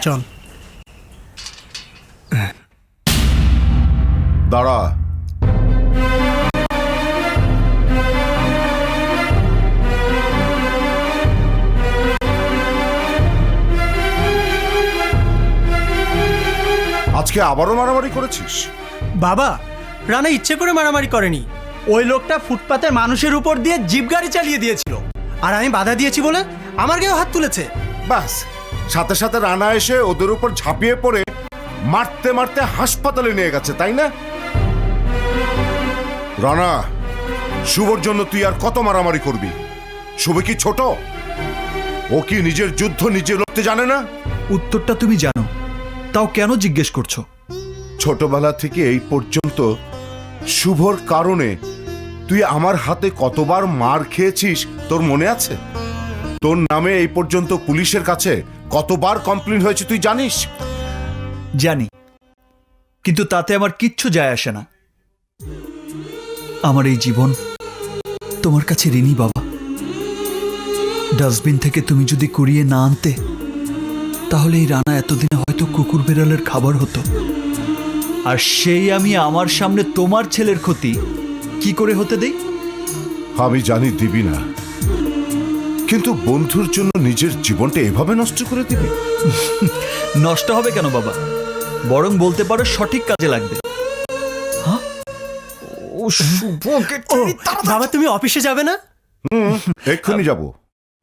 চল। দাঁড়া। আজকে আবারও মারামারি করেছিস? বাবা, রানা ইচ্ছে করে মারামারি করেনি। ওই লোকটা ফুটপাতের মানুষের উপর দিয়ে জিপ গাড়ি চালিয়ে দিয়েছিল, আর আমি বাধা দিয়েছি বলে আমার গায়েও হাত তুলেছে। ব্যাস, সাথে সাথে রানা এসে ওদের উপর ঝাঁপিয়ে পড়ে মারতে মারতে হাসপাতালে নিয়ে গেছে, তাই না? রানা, শুভর জন্য তুই আর কত মারামারি করবি? শুভ কি ছোট? ও কি নিজের যুদ্ধ নিজে লড়তে জানে না? উত্তরটা তুমি জানো, তাও কেন জিজ্ঞেস করছো? ছোটবেলা থেকে এই পর্যন্ত শুভর কারণে তুই আমার হাতে কতবার মার খেয়েছিস তোর মনে আছে? তোর নামে এই পর্যন্ত পুলিশের কাছে কতবার কমপ্লেন হয়েছে তুই জানিস? জানি, কিন্তু তাতে আমার কিচ্ছু যায় আসে না। আমার এই জীবন তোমার কাছে ঋণী বাবা। ডাস্টবিন থেকে তুমি যদি কুড়িয়ে না আনতে, তাহলে এই রানা এতদিনে হয়তো কুকুর বেড়ালের খাবার হতো। আর সেই আমি আমার সামনে তোমার ছেলের ক্ষতি কি করে হতে দেই? আমি জানি দিবি না, কিন্তু বন্ধুর জন্য নিজের জীবনটা এভাবে নষ্ট করে দিবি? নষ্ট হবে কেন বাবা, বরং বলতে পারো সঠিক কাজে লাগবে। হ্যাঁ, ও বাবা, তুমি অফিসে যাবে না? এক্ষুনি যাব,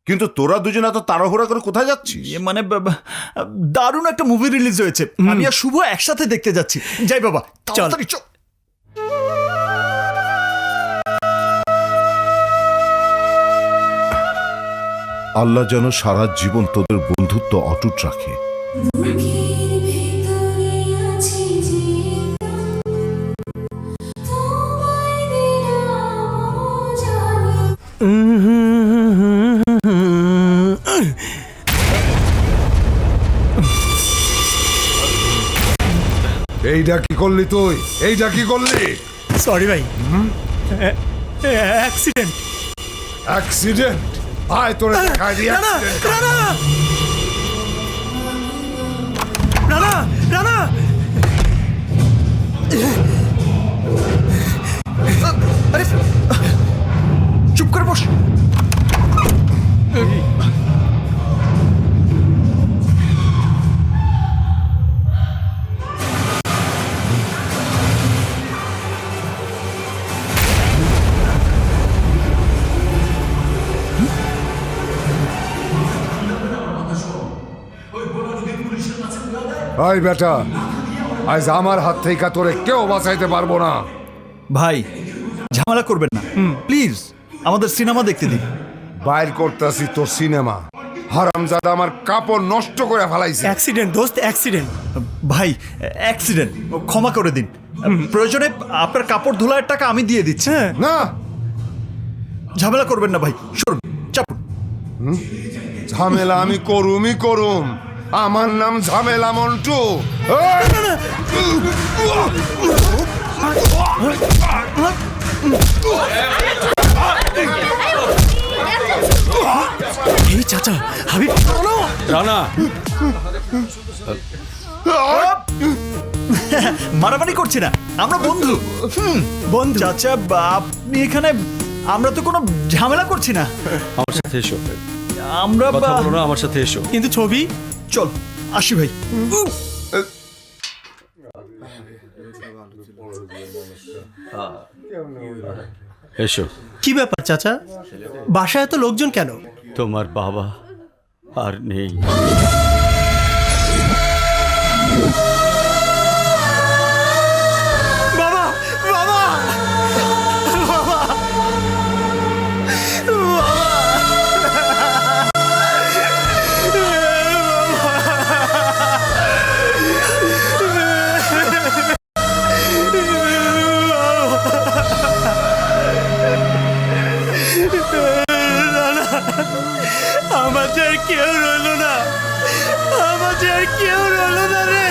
কিন্তু তোরা দুজন এত তাড়াহুড়া করে কোথায় যাচ্ছিস? মানে দারুণ একটা মুভি রিলিজ হয়েছে, আমি আর শুভ একসাথে দেখতে যাচ্ছি। যাই বাবা, তাড়াতাড়ি চল। আল্লাহ যেন সারা জীবন তোদের বন্ধুত্ব অটুট রাখে। এইটা কি করলি তুই? এইটা কি করলি? সরি ভাই, অ্যাক্সিডেন্ট। অ্যাক্সিডেন্ট? আয় তোরে দেখাই দি অ্যাক্সিডেন্ট। রানা, রানা, আরে চুপ করে বস। আয় বেটা, আজ আমার হাত থেকে তোরে কেউ বাঁচাইতে পারবো না। ভাই, ঝামেলা করবেন না প্লিজ, আমাদের সিনেমা দেখতে দিন। বাইর করতেছি তোর সিনেমা। হারামজাদা আমার কাপড় নষ্ট করে ফেলাইছে। অ্যাক্সিডেন্ট দোস্ত, অ্যাক্সিডেন্ট। ভাই, অ্যাক্সিডেন্ট, ক্ষমা করে দিন। প্রয়োজনে আপনার কাপড় ধুলার টাকা আমি দিয়ে দিচ্ছি। না, ঝামেলা করবেন না ভাই, সরুন, চাপুন। ঝামেলা আমি করুমই করুম। আমার নাম ঝামেলা মন্টু। এই চাচা, হাবিব, রানা, মারামারি করছি না, আমরা বন্ধু। বন্ধু? চাচা, আপনি এখানে, আমরা তো কোনো ঝামেলা করছি না। আমার সাথে এসো। আমরা কথা বলো না, আমার সাথে এসো। কিন্তু ছবি? চল আসি ভাই। এসো। কি ব্যাপার চাচা, বাসায় এত লোকজন কেন? তোমার বাবা আর নেই। বাবা, বাবা, আমাদের কেউ রইল না, আমাদের কেউ রইল না রে।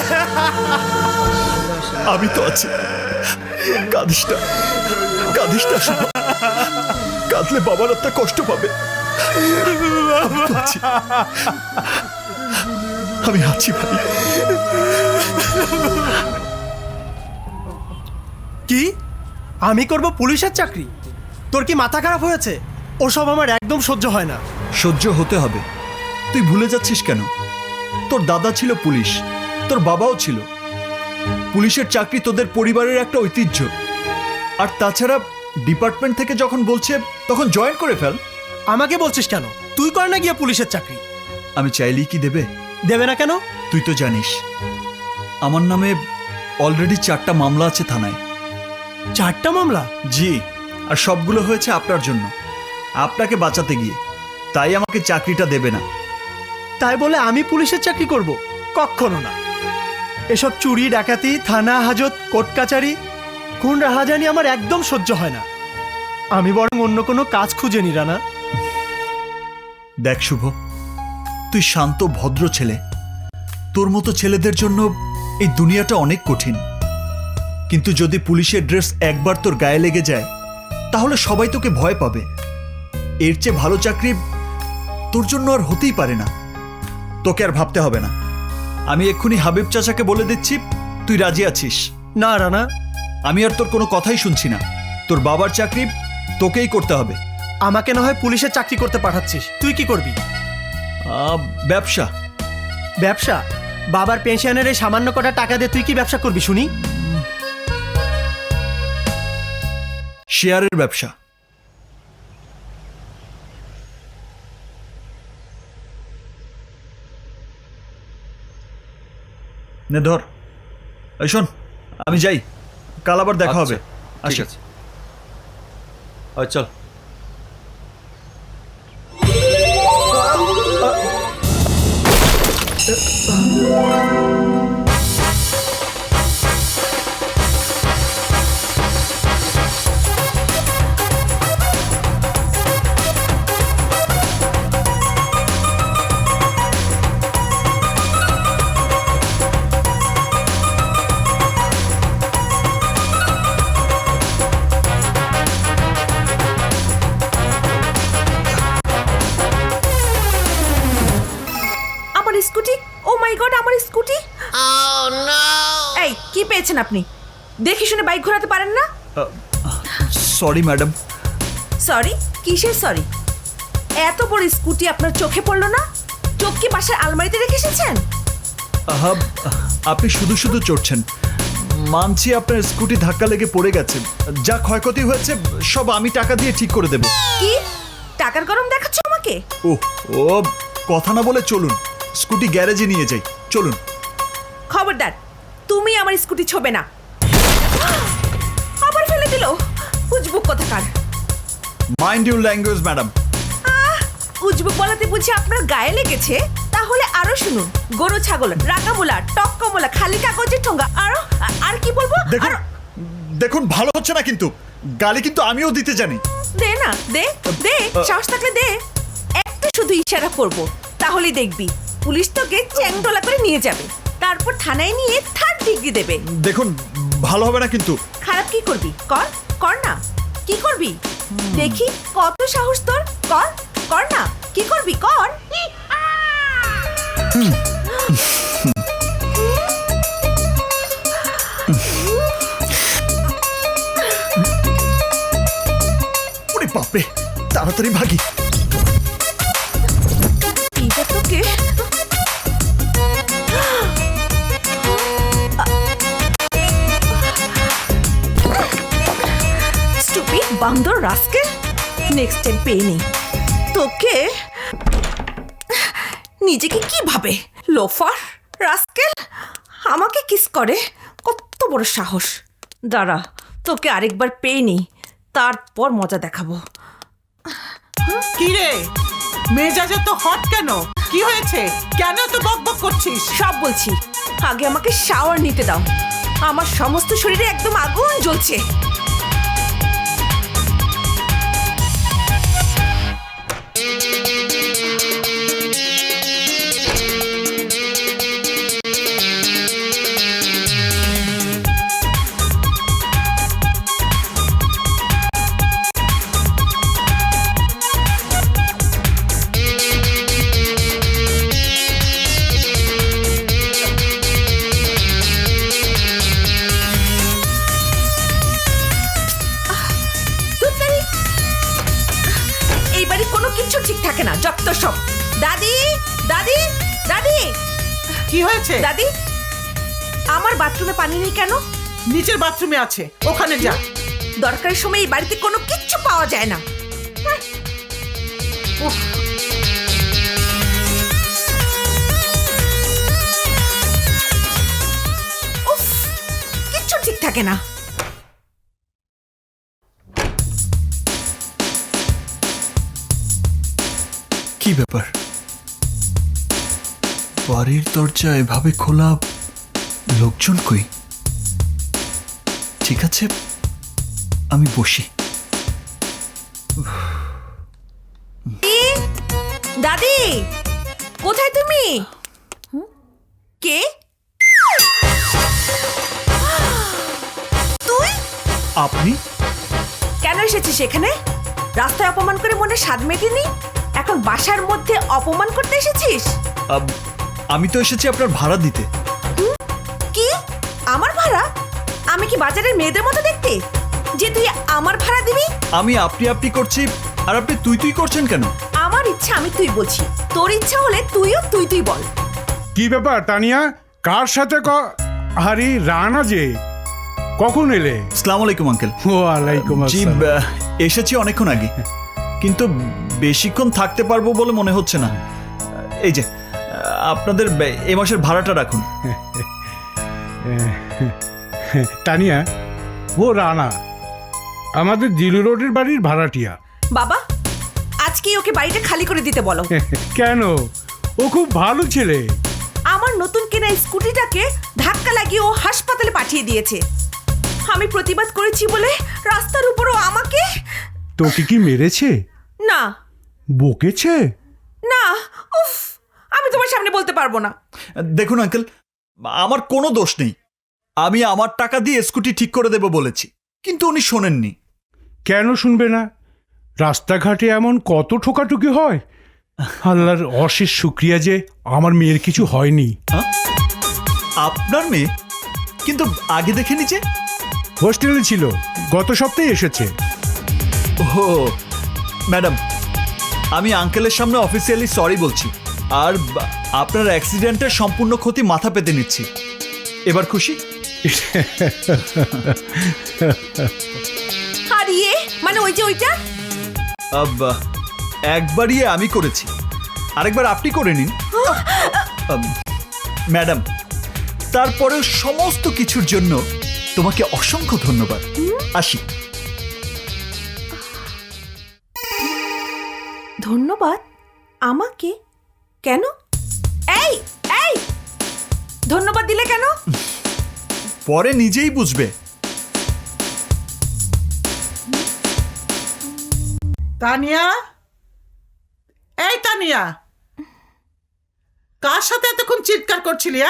আমি তো আছি, কাঁদিস না, কাঁদিস না শুভ। কাঁদলে বাবার আত্মা কষ্ট পাবে। আমি তো আছি। আমি আছি ভাই। কি আমি করব পুলিশের চাকরি? তোর কি মাথা খারাপ হয়েছে? ওসব আমার একদম সহ্য হয় না। সহ্য হতে হবে। তুই ভুলে যাচ্ছিস কেন? তোর দাদা ছিল পুলিশ, তোর বাবাও ছিল। পুলিশের চাকরি তোদের পরিবারের একটা ঐতিহ্য। আর তাছাড়া ডিপার্টমেন্ট থেকে যখন বলছে তখন জয়েন করে ফেল। আমাকে বলছিস কেন? তুই কর না গিয়ে পুলিশের চাকরি। আমি চাইলেই কি দেবে? দেবে না কেন? তুই তো জানিস আমার নামে অলরেডি 4টা মামলা আছে থানায়। 4টা মামলা? জি, আর সবগুলো হয়েছে আপনার জন্য, আপনাকে বাঁচাতে গিয়ে। তাই আমাকে চাকরিটা দেবে না। তাই বলে আমি পুলিশের চাকরি করব? কখনো না। এসব চুরি ডাকাতি, থানা হাজত, কোর্ট কাচারি, খুন রাহাজানি আমার একদম সহ্য হয় না। আমি বরং অন্য কোনো কাজ খুঁজে নি রানা। দেখ শুভ, তুই শান্ত ভদ্র ছেলে। তোর মতো ছেলেদের জন্য এই দুনিয়াটা অনেক কঠিন। কিন্তু যদি পুলিশের ড্রেস একবার তোর গায়ে লেগে যায় তাহলে সবাই তোকে ভয় পাবে। এর চেয়ে ভালো চাকরি তোর জন্য আর হতেই পারে না। তোকে আর ভাবতে হবে না। আমি এক্ষুনি হাবিব চাচাকে বলে দিচ্ছি তুই রাজি আছিস। না রানা, আমি আর তোর কোনো কথাই শুনছি না। তোর বাবার চাকরি তোকেই করতে হবে। আমাকে না হয় পুলিশের চাকরি করতে পাঠাচ্ছিস, তুই কি করবি? ব্যবসা। ব্যবসা? বাবার পেনশনের এই সামান্য কটা টাকা দিয়ে তুই কি ব্যবসা করবি শুনি? শেয়ারের ব্যবসা। নে ধর। এই শোন, আমি যাই, কাল আবার দেখা হবে। ঠিক আছে, চল। আমার স্কুটি! ও মাই গড, আমার স্কুটি! এই কি পেয়েছেন আপনি? দেখি শুনে বাইক ঘোরাতে পারেন না? Sorry madam. সরি? কিসের সরি? এত বড় স্কুটি আপনার চোখে পড়লো না? চোখ কি পাশের আলমারিতে রেখে এসেছেন? আপনি শুধু শুধু চড়ছেন। মানছি আপনার স্কুটি ধাক্কা লেগে পড়ে গেছে। যা ক্ষয়ক্ষতি হয়েছে সব আমি টাকা দিয়ে ঠিক করে দেব। কি টাকার গরম দেখাচ্ছ আমাকে? ও কথা না বলে চলুন, স্কুটি গ্যারেজে নিয়ে যাই। চলুন। খবরদার, তুমি আমার স্কুটি ছোবে না। আবার ফেলে দিল, উজবুক কোথাকার। Mind your language madam. উজবুক বলাতে বুঝি আপনার গায়ে লেগেছে? তাহলে আরো শুনুন, গরু ছাগল, রাগামুলা, টক্কমুলা, খালি কাগজের ঠোঙ্গা, আরো আর কি বলবো? দেখুন ভালো হচ্ছে না, কিন্তু গালি কিন্তু আমিও দিতে জানি। দে না, দে দে, সাহস থাকলে দে। একটা শুধু ইশারা করব, তাহলেই দেখবি পুলিশ তোকে চ্যাংদোলা করে নিয়ে যাবে, তারপর থানায় নিয়ে 3rd ডিগ্রি দেবে। দেখুন ভালো হবে না কিন্তু। খারাপ কি করবি? কর, কর না। কি করবি দেখি? কত সাহস তোর! কর, কর না। কি করবি? কর। ওরে বাপরে, তাড়াতাড়ি ভাগি। এইটা তোকে স্টুপিড বান্দর রাস্কেল। নেক্সট টাইম পেয়ে নেই তোকে। নিজেকে কি ভাবে? লোফার রাস্কেল আমাকে কিস করে! কত বড় সাহস! দাঁড়া, তোকে আরেকবার পেয়ে নেই, তারপর মজা দেখাবো। কি রে, মেজাজ তো হট কেন? কি হয়েছে? কেন তো বকবক করছিস? সব বলছি, আগে আমাকে শাওয়ার নিতে দাও। আমার সমস্ত শরীরে একদম আগুন জ্বলছে। কিচ্ছু ঠিক থাকে না, যত সব। দাদি, দাদি, দাদি, কি হয়েছে? দাদি, আমার বাথরুমে পানি নেই কেন? নিচের বাথরুমে আছে, ওখানে যা। দরকারের সময় এই বাড়িতে কোনো কিচ্ছু পাওয়া যায় না। উফ, উফ, কিচ্ছু ঠিক থাকে না। কি ব্যাপার, বাড়ির দরজা এভাবে খোলা, লোকজন কই? ঠিক আছে, আমি বসি। দাদি, কোথায় তুমি? কে তুই? আপনি? কেন এসেছিস এখানে? রাস্তায় অপমান করে মনে স্বাদ মেটেনি, এখন বাসার মধ্যে অপমান করতে এসেছিস? আমি তো এসেছি আপনার ভাড়া দিতে। কি আমার ভাড়া? আমি কি বাজারের মেয়েদের মতো দেখতে যে তুই আমার ভাড়া দিবি? আমি আপনি করছি, আর আপনি তুই করছেন কেন? আমার ইচ্ছা আমি তুই বলছি, তোর ইচ্ছা হলে তুইও তুই বল। কি ব্যাপার তানিয়া, কার সাথে আরে রানা যে কখন এলে? আসসালামু আলাইকুম আঙ্কেল। ওয়ালাইকুম জি, আসসালাম। এসেছি অনেকক্ষণ আগে, কিন্তু বেশিক্ষণ থাকতে পারবো বলে মনে হচ্ছে না। এই যে আপনাদের এ মাসের ভাড়াটা রাখুন। তানিয়া, ও রানা আমাদের জিলু রোডের বাড়ির ভাড়াটিয়া। বাবা, আজকেই ওকে বাড়িটা খালি করে দিতে বলো। কেন? ও খুব ভালো ছেলে। আমার নতুন কেনা স্কুটিটাকে ধাক্কা লাগিয়ে ও হাসপাতালে পাঠিয়ে দিয়েছে। আমি প্রতিবাদ করেছি বলে রাস্তার উপরও আমাকে। তোকে কি মেরেছে? না বকেছে? না, উফ, আমি তোমার সামনে বলতে পারবো না। দেখুন আঙ্কেল, আমার কোনো দোষ নেই। আমি আমার টাকা দিয়ে স্কুটি ঠিক করে দেব বলেছি, কিন্তু উনি শোনেননি। কেন শুনবে না? রাস্তাঘাটে এমন কত ঠোকাঠুকি হয়। আল্লাহর অশেষ শুক্রিয়া যে আমার মেয়ের কিছু হয়নি। আপনার মেয়ে? কিন্তু আগে দেখেনি যে। হোস্টেলে ছিল, গত সপ্তাহে এসেছে। ও ম্যাডাম, আমি আঙ্কেলের সামনে অফিসিয়ালি সরি বলছি, আর আপনার অ্যাক্সিডেন্টের সম্পূর্ণ ক্ষতি মাথা পেতে নিচ্ছি। এবার খুশি? আর ইয়ে মানে ওই যে ওইটা। একবারই আমি করেছি, আরেকবার আপনি করে নিন। ম্যাডাম, তারপরেও সমস্ত কিছুর জন্য তোমাকে অসংখ্য ধন্যবাদ। আসি। ধন্যবাদ? আমাকে? কেন? এই এই ধন্যবাদ দিলে কেন? পরে নিজেই বুঝবে। তানিয়া, এই তানিয়া, কার সাথে এতক্ষণ চিৎকার করছিলি?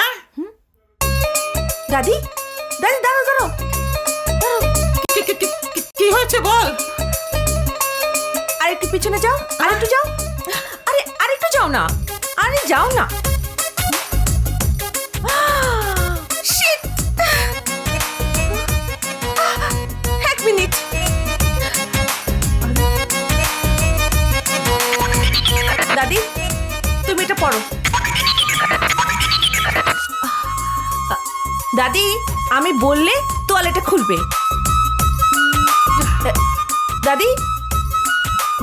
দাদি, দাদি, দাঁড়াও দাঁড়াও। কি হয়েছে বল? আরেকটু পিছনে যাও, আরেকটু যাও। আরে আরেকটু যাও না, আরে যাও না। Shit! এক মিনিট। দাদি, তুমি এটা পড়ো। দাদি, আমি বললে তোয়ালেটা খুলবে। দাদি,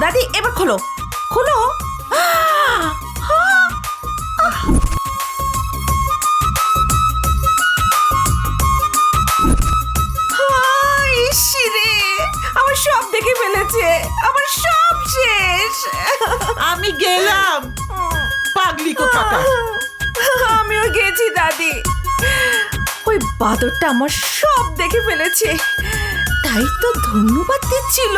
দাদি, এবার খোলো, খোলো। ইসিরে, আমার সব দেখে ফেলেছে, আমার সব শেষ। আমি গেলাম, পাগলি কোথাকার। আমিও গেছি দাদি, ওই বাদরটা আমার সব দেখে ফেলেছে, তাই তো ধন্যবাদ দিচ্ছিল।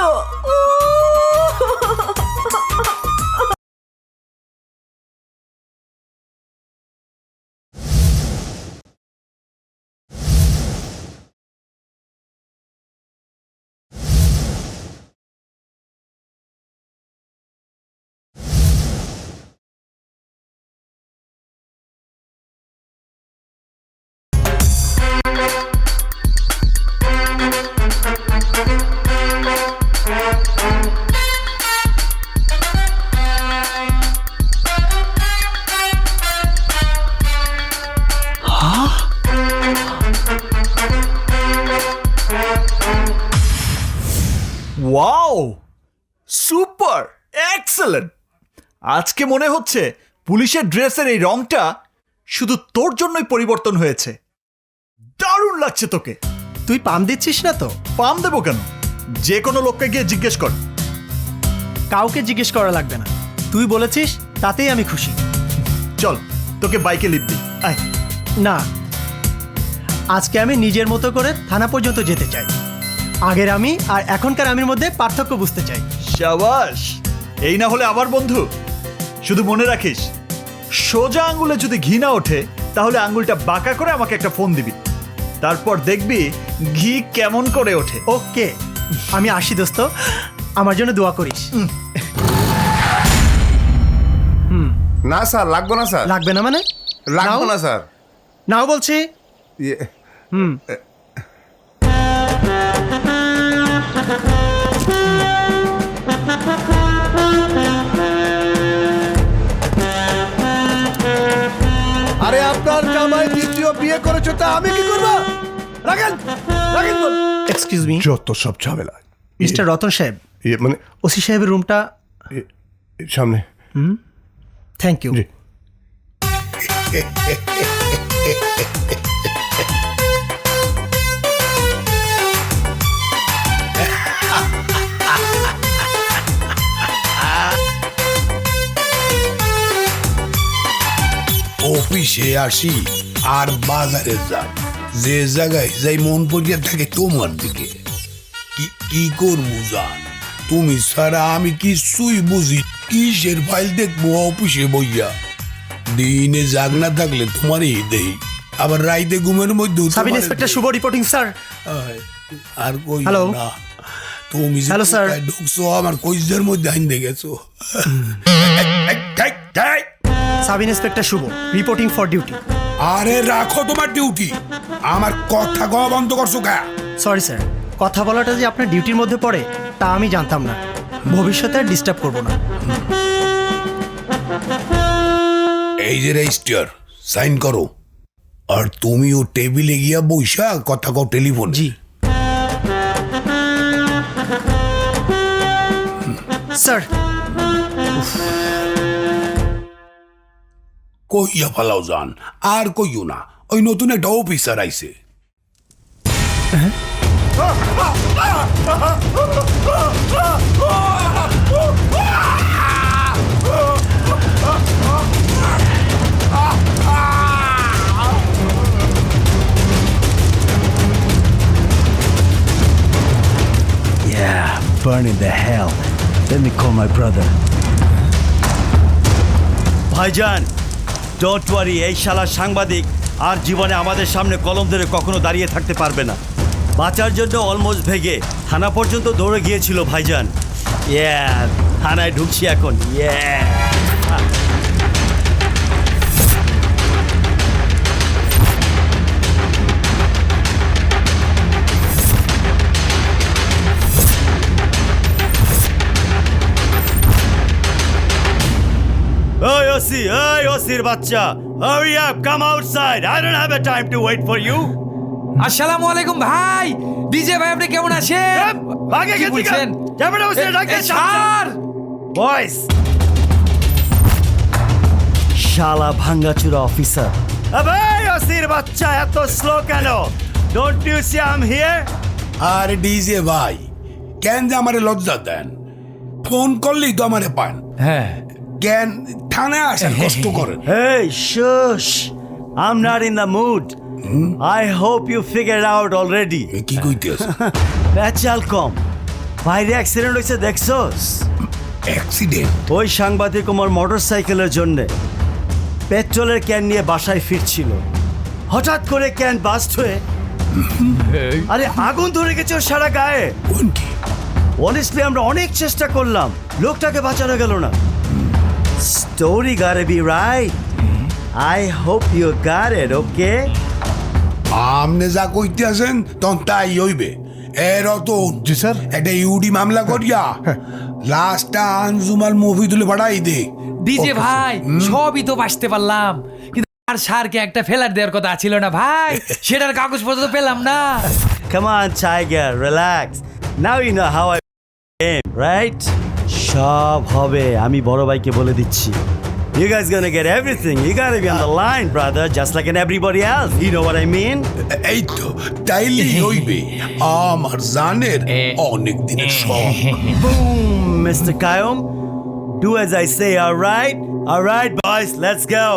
Super, excellent. আজকে মনে হচ্ছে পুলিশের ড্রেসের এই রংটা শুধু তোর জন্যই পরিবর্তন হয়েছে। দারুণ লাগছে তোকে। তুই পাম দিচ্ছিস না তো? পাম দেবো কেন? যে কোনো লোককে গিয়ে জিজ্ঞেস কর। কাউকে জিজ্ঞেস করা লাগবে না, তুই বলেছিস তাতেই আমি খুশি। চল তোকে বাইকে লিপ দিই, আয়। না, আজকে আমি নিজের মতো করে থানা পর্যন্ত যেতে চাই। আগের আমি আর এখনকার আমির মধ্যে পার্থক্য বুঝতে চাই। শাবাশ, এই না হলে আবার বন্ধু। শুধু মনে রাখিস, সোজা আঙ্গুলে যদি ঘি না ওঠে তাহলে আঙ্গুলটা বাঁকা করে আমাকে একটা ফোন দিবি, তারপর দেখবি ঘি কেমন করে ওঠে। ওকে, আমি আসি দোস্ত, আমার জন্য দোয়া করিস। না স্যার, লাগবো না স্যার। লাগবে না মানে? লাগবো নাও? না স্যার। নাও বলছি। ইয়ে, আরে আপনার জামাই দ্বিতীয় বিয়ে করেছে, তা আমি কি করবো? রাখেন রাখেন। এক্সকিউজ মি, যত সব ঝামেলা। মিস্টার রতন সাহেব, মানে ওসি সাহেবের রুমটা। সামনে। Thank you. জি। অফিসে আসি আর বাজারে যাই, যে জায়গায় যাই মন পড়িয়া থাকে তোমার দিকে। কি করবো জান, তুমি ছাড়া আমি কিছুই বুঝি। কিসের ফাইল দেখবো অফিসে বইয়া? দিনে জাগ না থাকলে তোমারই দেই, আবার রাইতে ঘুমের মধ্যে sub inspector Shubho reporting sir. আর কই হ্যালো। না, তুমি যে হ্যালো, স্যার। কোথায় ঢুকছো আমার কইজের মধ্যে আইন দেখেছো। Sub inspector Shubho reporting for duty. আরে রাখো তোমার ডিউটি, আমার কথা কওয়া বন্ধ করছো কা? সরি স্যার, কথা বলাটা যে আপনার ডিউটির মধ্যে পড়ে তা আমি জানতাম না। ভবিষ্যতে আর ডিস্টার্ব করবো না। এই যে রেজিস্টার, সাইন করো। আর তুমিও টেবিলে গিয়া বইসা কথা কও টেলিফোন। জি স্যার। কইয়া ফালাও যান, আর কইও না। ওই নতুন একটা অফিসার আইছে। Yeah, burning the hell. Let me call my brother. ভাইজান, ডোন্ট ওয়ারি, এই শালা সাংবাদিক আর জীবনে আমাদের সামনে কলম ধরে কখনো দাঁড়িয়ে থাকতে পারবে না। বাঁচার জন্য অলমোস্ট ভেগে থানা পর্যন্ত দৌড়ে গিয়েছিল ভাইজান। ইয়া, থানায় ঢুকছি এখন। ইয়া। Hey, Ossi! Hey, Ossir বাচ্চা! Hurry up! Come outside! I don't have a time to wait for you! আসসালামু আলাইকুম ভাই। ডিজে ভাই, আপনি কেমন আছেন? ভাগে কি গেছি বলছেন? ক্যামেরা বসে ডাকে স্যার, বয়েস শালা ভাঙ্গাচুরা অফিসার। আবে ওসির বাচ্চা, এত স্লো কেন? Don't you see I am here? আর ডিজে ভাই, কেন যে আমারে লজ্জা দেন? ফোন করলেই তো আমারে পান। হ্যাঁ, কেন থানায় আসেন কষ্ট করেন? Hey, shush! I'm not in the mood. I hope you figured out already. কি কইতেছ? প্যাচাল কম, বাইরে অ্যাক্সিডেন্ট হয়েছে দেখছস? অ্যাক্সিডেন্ট? ওই সাংবাদিক আমার মোটর সাইকেলের জন্য পেট্রোলের ক্যান নিয়ে বাসায় ফিরছিল, হঠাৎ করে ক্যান বাস্ট হয়ে আরে আগুন ধরে গেছে ওর সারা গায়ে। কোন কি? অনেস্টলি আমরা অনেক চেষ্টা করলাম, লোকটাকে বাঁচানো গেল না। Story gotta be right. I hope you got it, okay? আমনে যা কইতে আছেন তখন তাই হইবে। রতন, জি স্যার। একটা ইউডি মামলা করিয়া লাস্টটা আঞ্জুমাল মুভি তুলে পাঠাই দে। ডিজে ভাই, সবই তো বাঁচতে পারলাম, কিন্তু আর স্যারকে একটা ফেলার দেওয়ার কথা ছিল না ভাই, সেটার কাগজপত্র তো পেলাম না। Come on, Tiger, relax. Now you know how I am, right? সব হবে, আমি বড় ভাইকে বলে দিচ্ছি। You guys gonna get everything. You gotta be on the line, brother, just like in everybody else. You know what I mean? এই তো তাইলেই হইবে আমার জানের অনেক দিনের শখ। Boom, Mr. Kayum. Do as I say, all right? All right, boys, let's go.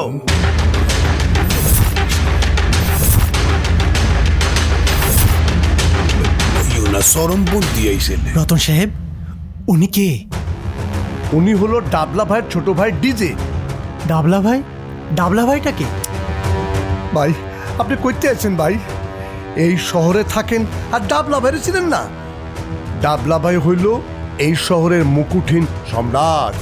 ইউনা চরমপন্থী আইছেন। রতন সাহেব, উনি কে? উনি হলো ডাবলা ভাইয়ের ছোট ভাই ডিজে। ডাবলা ভাই? ডাবলা ভাইটা কে? ভাই আপনি কইতে আছেন ভাই? এই শহরে থাকেন আর ডাবলা ভাইরে ছিলেন না? ডাবলা ভাই হইল এই শহরের মুকুটহীন সম্রাট।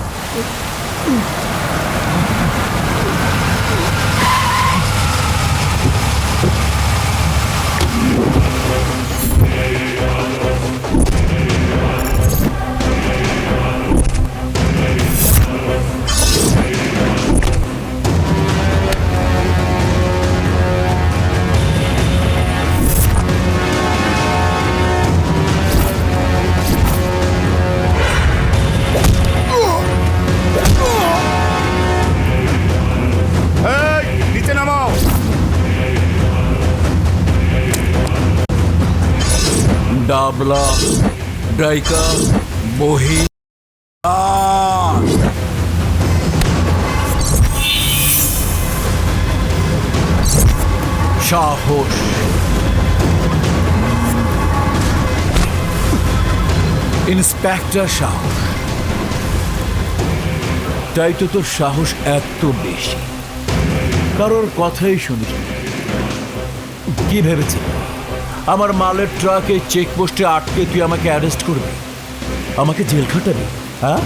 এই, নিচে নামাও। ডাবলা ডাইকা বহি সাহস ইন্সপেক্টর সাহস, তাই তো তোর সাহস এত বেশি, কারোর কথাই শুনিস না। কি ভেবেছি আমার মালের ট্রাকে চেকপোস্টে আটকে তুই আমাকে অ্যারেস্ট করবি, আমাকে জেল খাটাবি? হ্যাঁ,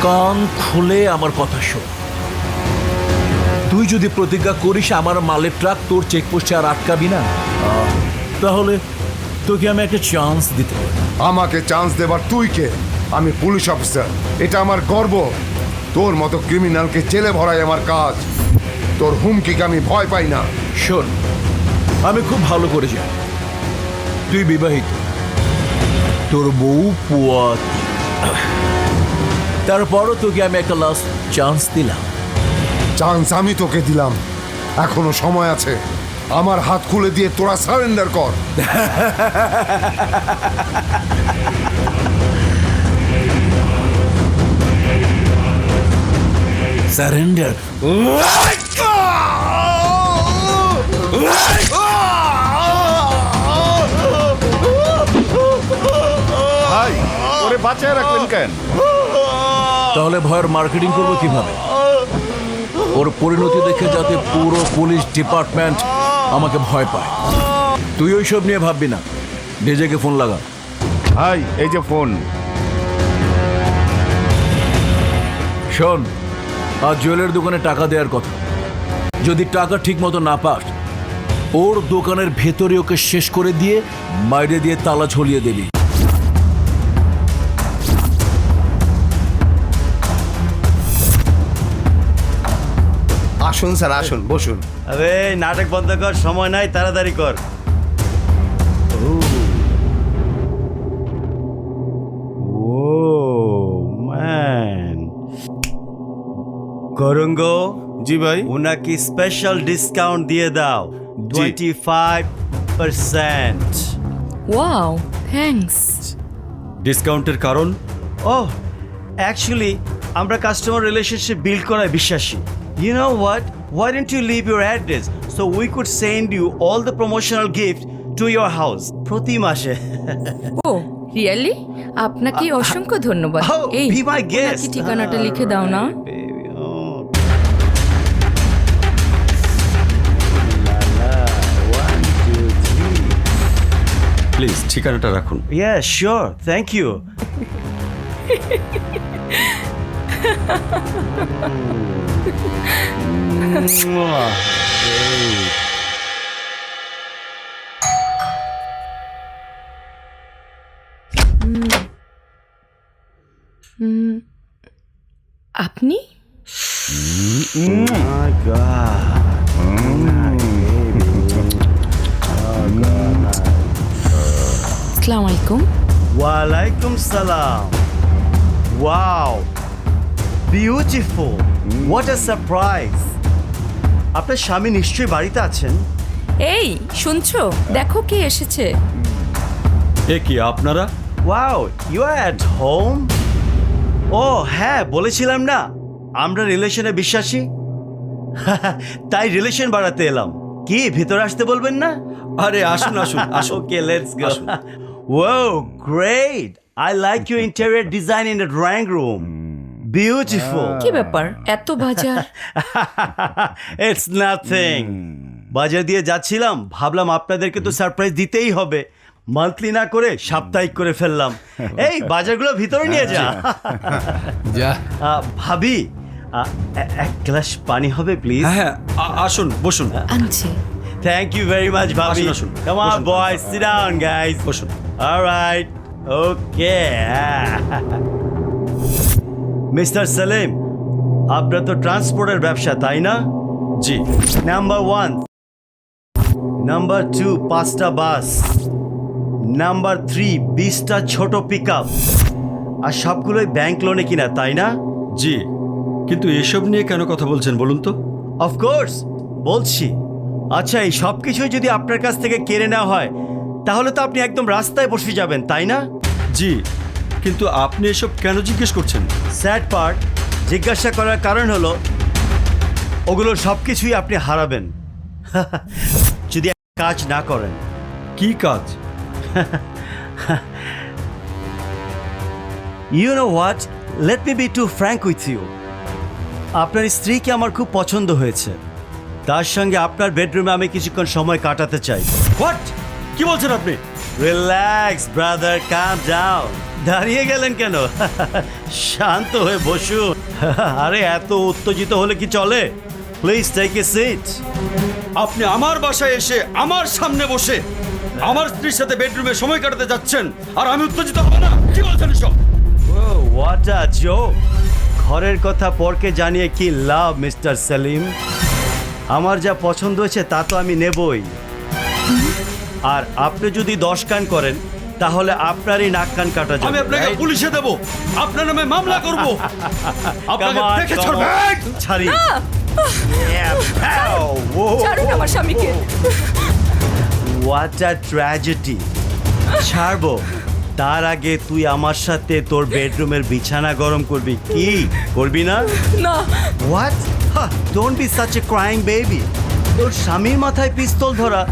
কান খুলে আমার কথা শোন। তুই যদি প্রতিজ্ঞা করিস আমার মালের ট্রাক তোর চেকপোস্টে আর আটকাবি না, তাহলে তোকে আমি একটা চান্স দিতে পারি। আমাকে চান্স দেবার তুই কে? আমি পুলিশ অফিসার, এটা আমার গর্ব। তোর মতো ক্রিমিনালকে জেলে ভরাই আমার কাজ। তোর হুমকিকে আমি ভয় পাই না। শোন, আমি খুব ভালো করে জানি তুই বিবাহিত, তোর বউ পুয়াত, তারপরও তোকে আমি একটা লাস্ট চান্স দিলাম। চান্স আমি তোকে দিলাম, এখনো সময় আছে। আমার হাত খুলে দিয়ে তোরা সারেন্ডার কর। সারেন্ডার? ভাই, ওরে বাঁচায় রাখলেন কেন? তাহলে ভয়ের মার্কেটিং করবো কিভাবে? ওর পরিণতি দেখে যাতে পুরো পুলিশ ডিপার্টমেন্ট আমাকে ভয় পায়। তুই ওইসব নিয়ে ভাববি না, ডিজেকে ফোন লাগা। ভাই, এই যে ফোন। শোন, আজ জুয়েলের দোকানে টাকা দেওয়ার কথা। যদি টাকা ঠিক মতো না পাস, ওর দোকানের ভেতরে ওকে শেষ করে দিয়ে বাইরে দিয়ে তালা ঝুলিয়ে দিবি। আসুন স্যার, আসুন, বসুন। আরে নাটক বন্ধ কর, সময় নাই, তাড়াতাড়ি কর। করঙ্গো, জি ভাই। উনাকে স্পেশাল ডিসকাউন্ট দিয়ে দাও 25%। Wow, thanks. ডিসকাউন্টের কারণ? ওহ, অ্যাকচুয়ালি আমরা কাস্টমার রিলেশনশিপ বিল্ড করায় বিশ্বাসী। You know what? Why don't you leave your address so we could send you all the promotional gift to your house প্রতি মাসে? ও রিয়েলি? আপনাকে অসংখ্য ধন্যবাদ। Oh, এই be my guest. ওনাকে ঠিকানাটা লিখে দাও না। Baby, oh. প্লিজ ঠিকানাটা রাখুন। Yeah, sure. Thank you. Mwah. Babe. আপনি? My God. My baby. Oh God. আসসালামু আলাইকুম। ওয়ালাইকুম সালাম। Wow, beautiful, what a surprise. আপনার স্বামী নিশ্চয়ই বাড়িতে আছেন। এই শুনছো, দেখো কে এসেছে। এ কি আপনারা? Wow, you are at home. ও হ্যাঁ, বলেছিলাম না আমরা রিলেশনে বিশ্বাসী। তাই রিলেশন বাড়াতে এলাম। কি ভিতরে আসতে বলবেন না? আরে আসুন আসুন আসুন। Okay, let's go. Wow, great. I like your interior design in the drawing room. Beautiful. কি ব্যাপার, এত বাজার? It's nothing. বাজার দিয়ে যাচ্ছিলাম, ভাবলাম আপনাদেরকে তো সারপ্রাইজ দিতেই হবে। মান্থলি না করে সাপ্তাহিক করে ফেললাম। এই বাজারগুলো ভিতরে নিয়ে যা। যা। ভাবি, এক গ্লাস পানি হবে প্লিজ? হ্যাঁ আসুন বসুন। আনছি। থ্যাংক ইউ ভেরি মাচ ভাবি। আসুন, আসুন। কাম অন বসুন, বয়স, সিট ডাউন গাইস। বসুন। অলরাইট, ওকে। মিস্টার সেলিম, আপনার তো ট্রান্সপোর্টের ব্যবসা, তাই না? জি। নাম্বার 1, নাম্বার 2 5টা বাস, নাম্বার 3 20টা ছোট পিকআপ, আর সবগুলোই ব্যাংক লোনে কিনা, তাই না? জি, কিন্তু এসব নিয়ে কেন কথা বলছেন বলুন তো? অফকোর্স বলছি। আচ্ছা, এই সব কিছুই যদি আপনার কাছ থেকে কেড়ে নেওয়া হয় তাহলে তো আপনি একদম রাস্তায় বসে যাবেন, তাই না? জি, কিন্তু আপনি এসব কেন জিজ্ঞেস করছেন? স্যাড পার্ট, জিজ্ঞাসা করার কারণ হলো ওগুলো সব কিছুই আপনি হারাবেন যদি কাজ না করেন। কি কাজ? You know what, let me be too frank with you. আপনার স্ত্রীকে আমার খুব পছন্দ হয়েছে। তার সঙ্গে আপনার বেডরুমে আমি কিছুক্ষণ সময় কাটাতে চাই। হোয়াট? কি বলছেন আপনি? রিল্যাক্স ব্রাদার, কাম ডাউন। দাঁড়িয়ে গেলেন কেন? শান্ত হয়ে বসুন। আরে এত উত্তেজিত হলে কি চলে? Please take a seat. আপনি আমার বাসায় এসে আমার সামনে বসে আমার স্ত্রীর সাথে বেডরুমে সময় কাটাতে যাচ্ছেন আর আমি উত্তেজিত হব না? কি বলছেন এসব? What a joke. ঘরের কথা পরকে জানিয়ে কি লাভ মিস্টার সেলিম? আমার যা পছন্দ হয়েছে তা তো আমি নেবই। আর আপনি যদি 10 কান করেন তাহলে আপনারই নাক কান কাটা যাবে। আমি আপনাকে পুলিশে দেব, আপনার নামে মামলা করব। আপনাকে দেখে ছাড়ব। ছাড়ি। ছাড়ুন আমার স্বামীকে। What a tragedy. ছাড়বো? তার আগে তুই আমার সাথে তোর বেডরুমের বিছানা গরম করবি, কি করবি না? না। What? Don't be such a crying baby. তোর স্বামীর মাথায় পিস্তল ধরা,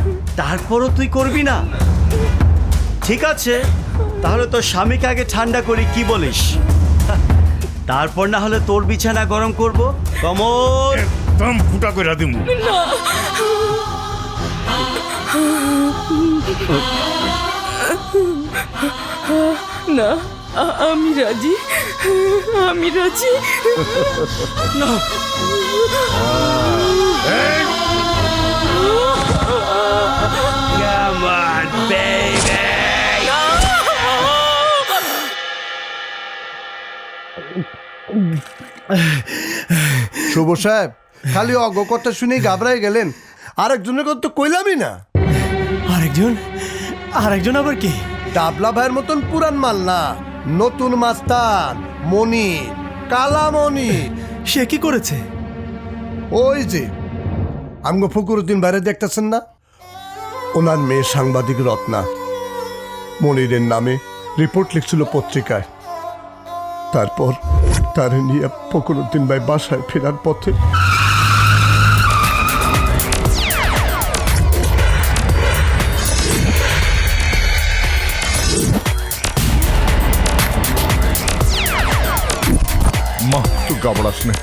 তারপরও তুই করবি না? ঠিক আছে, তাহলে তোর স্বামীকে আগে ঠান্ডা করি, কি বলিস? তারপর না হলে তোর বিছানা গরম করব। কমর একদম ফুটা করে দিমু। না, আমি রাজি, আমি রাজি। না, Come on, baby! শুভ সাহেব, খালি অজ্ঞ কথা শুনে ঘাবড়াই গেলেন। আরেকজনের কথা তো কইলামই না। আরেকজন? আরেকজন আবার কি? ডাবলা ভাইয়ের মতন পুরান মাল না, নতুন মাস্তান মনি, কালা মনি। সে কি করেছে? ওই যে আমগো ফকরুদ্দিন বাইরে দেখতেছেন না, ওনার মেয়ে সাংবাদিক রত্না মনিরের নামে রিপোর্ট লিখছিল পত্রিকায়। তারপর তার নিয়ে ফকরুদ্দিন ভাই বাসায় ফেরার পথে মা, তুই ঘাবড়াস না,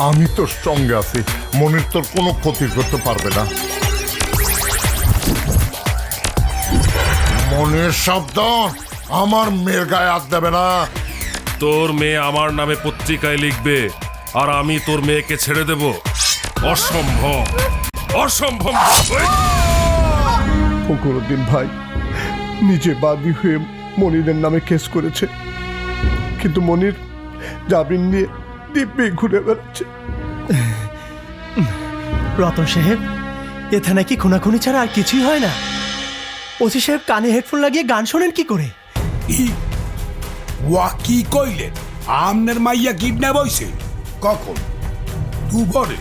আমি তোর সঙ্গে আছি। মনির তোর কোনো ক্ষতি করতে পারবে না। মনের শব্দ আমার মেয়ের গায়ে হাত দেবে না। তোর মেয়ে আমার নামে পত্রিকায় লিখবে আর আমি তোর মেয়েকে ছেড়ে দেব? অসম্ভব, অসম্ভব। ফকরুদ্দিন ভাই নিজে বাদী হয়ে মনিরের নামে কেস করেছে, কিন্তু মনির জামিন নিয়ে দিব্যি ঘুরে বেড়াচ্ছে। রতন সাহেব, এ থানায় কি খুনাখুনি ছাড়া আর কিছুই হয় না? ওসি সাহেব কানে হেডফোন লাগিয়ে গান শোনেন কি করে? ওয়া কি কইলেন? আমনের মাইয়া কিডন্যাপ হইছে কখন? দুপুরে।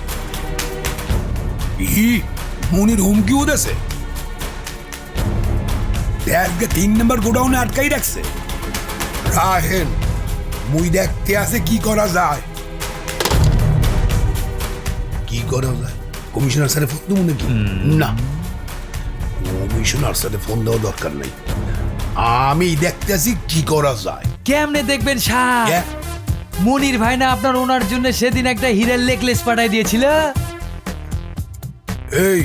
মনির হুমকিও দেছে। ব্যাগকে 3 নম্বর গোডাউনে আটকাই রাখছে। রাহেন মুই দেখতে আছে কি করা যায়। কি করা যায়? কমিশনার স্যারে ফোন দেবো নাকি? না, কমিশনার স্যারে ফোন দেওয়া দরকার নাই। আমি দেখতে আছি কি করা যায়। কেমনে দেখবেন স্যার? Yeah. মনির ভাই না আপনার ওনার জন্য সেদিন একটা হীরের নেকলেস পাঠাই দিয়েছিল। এই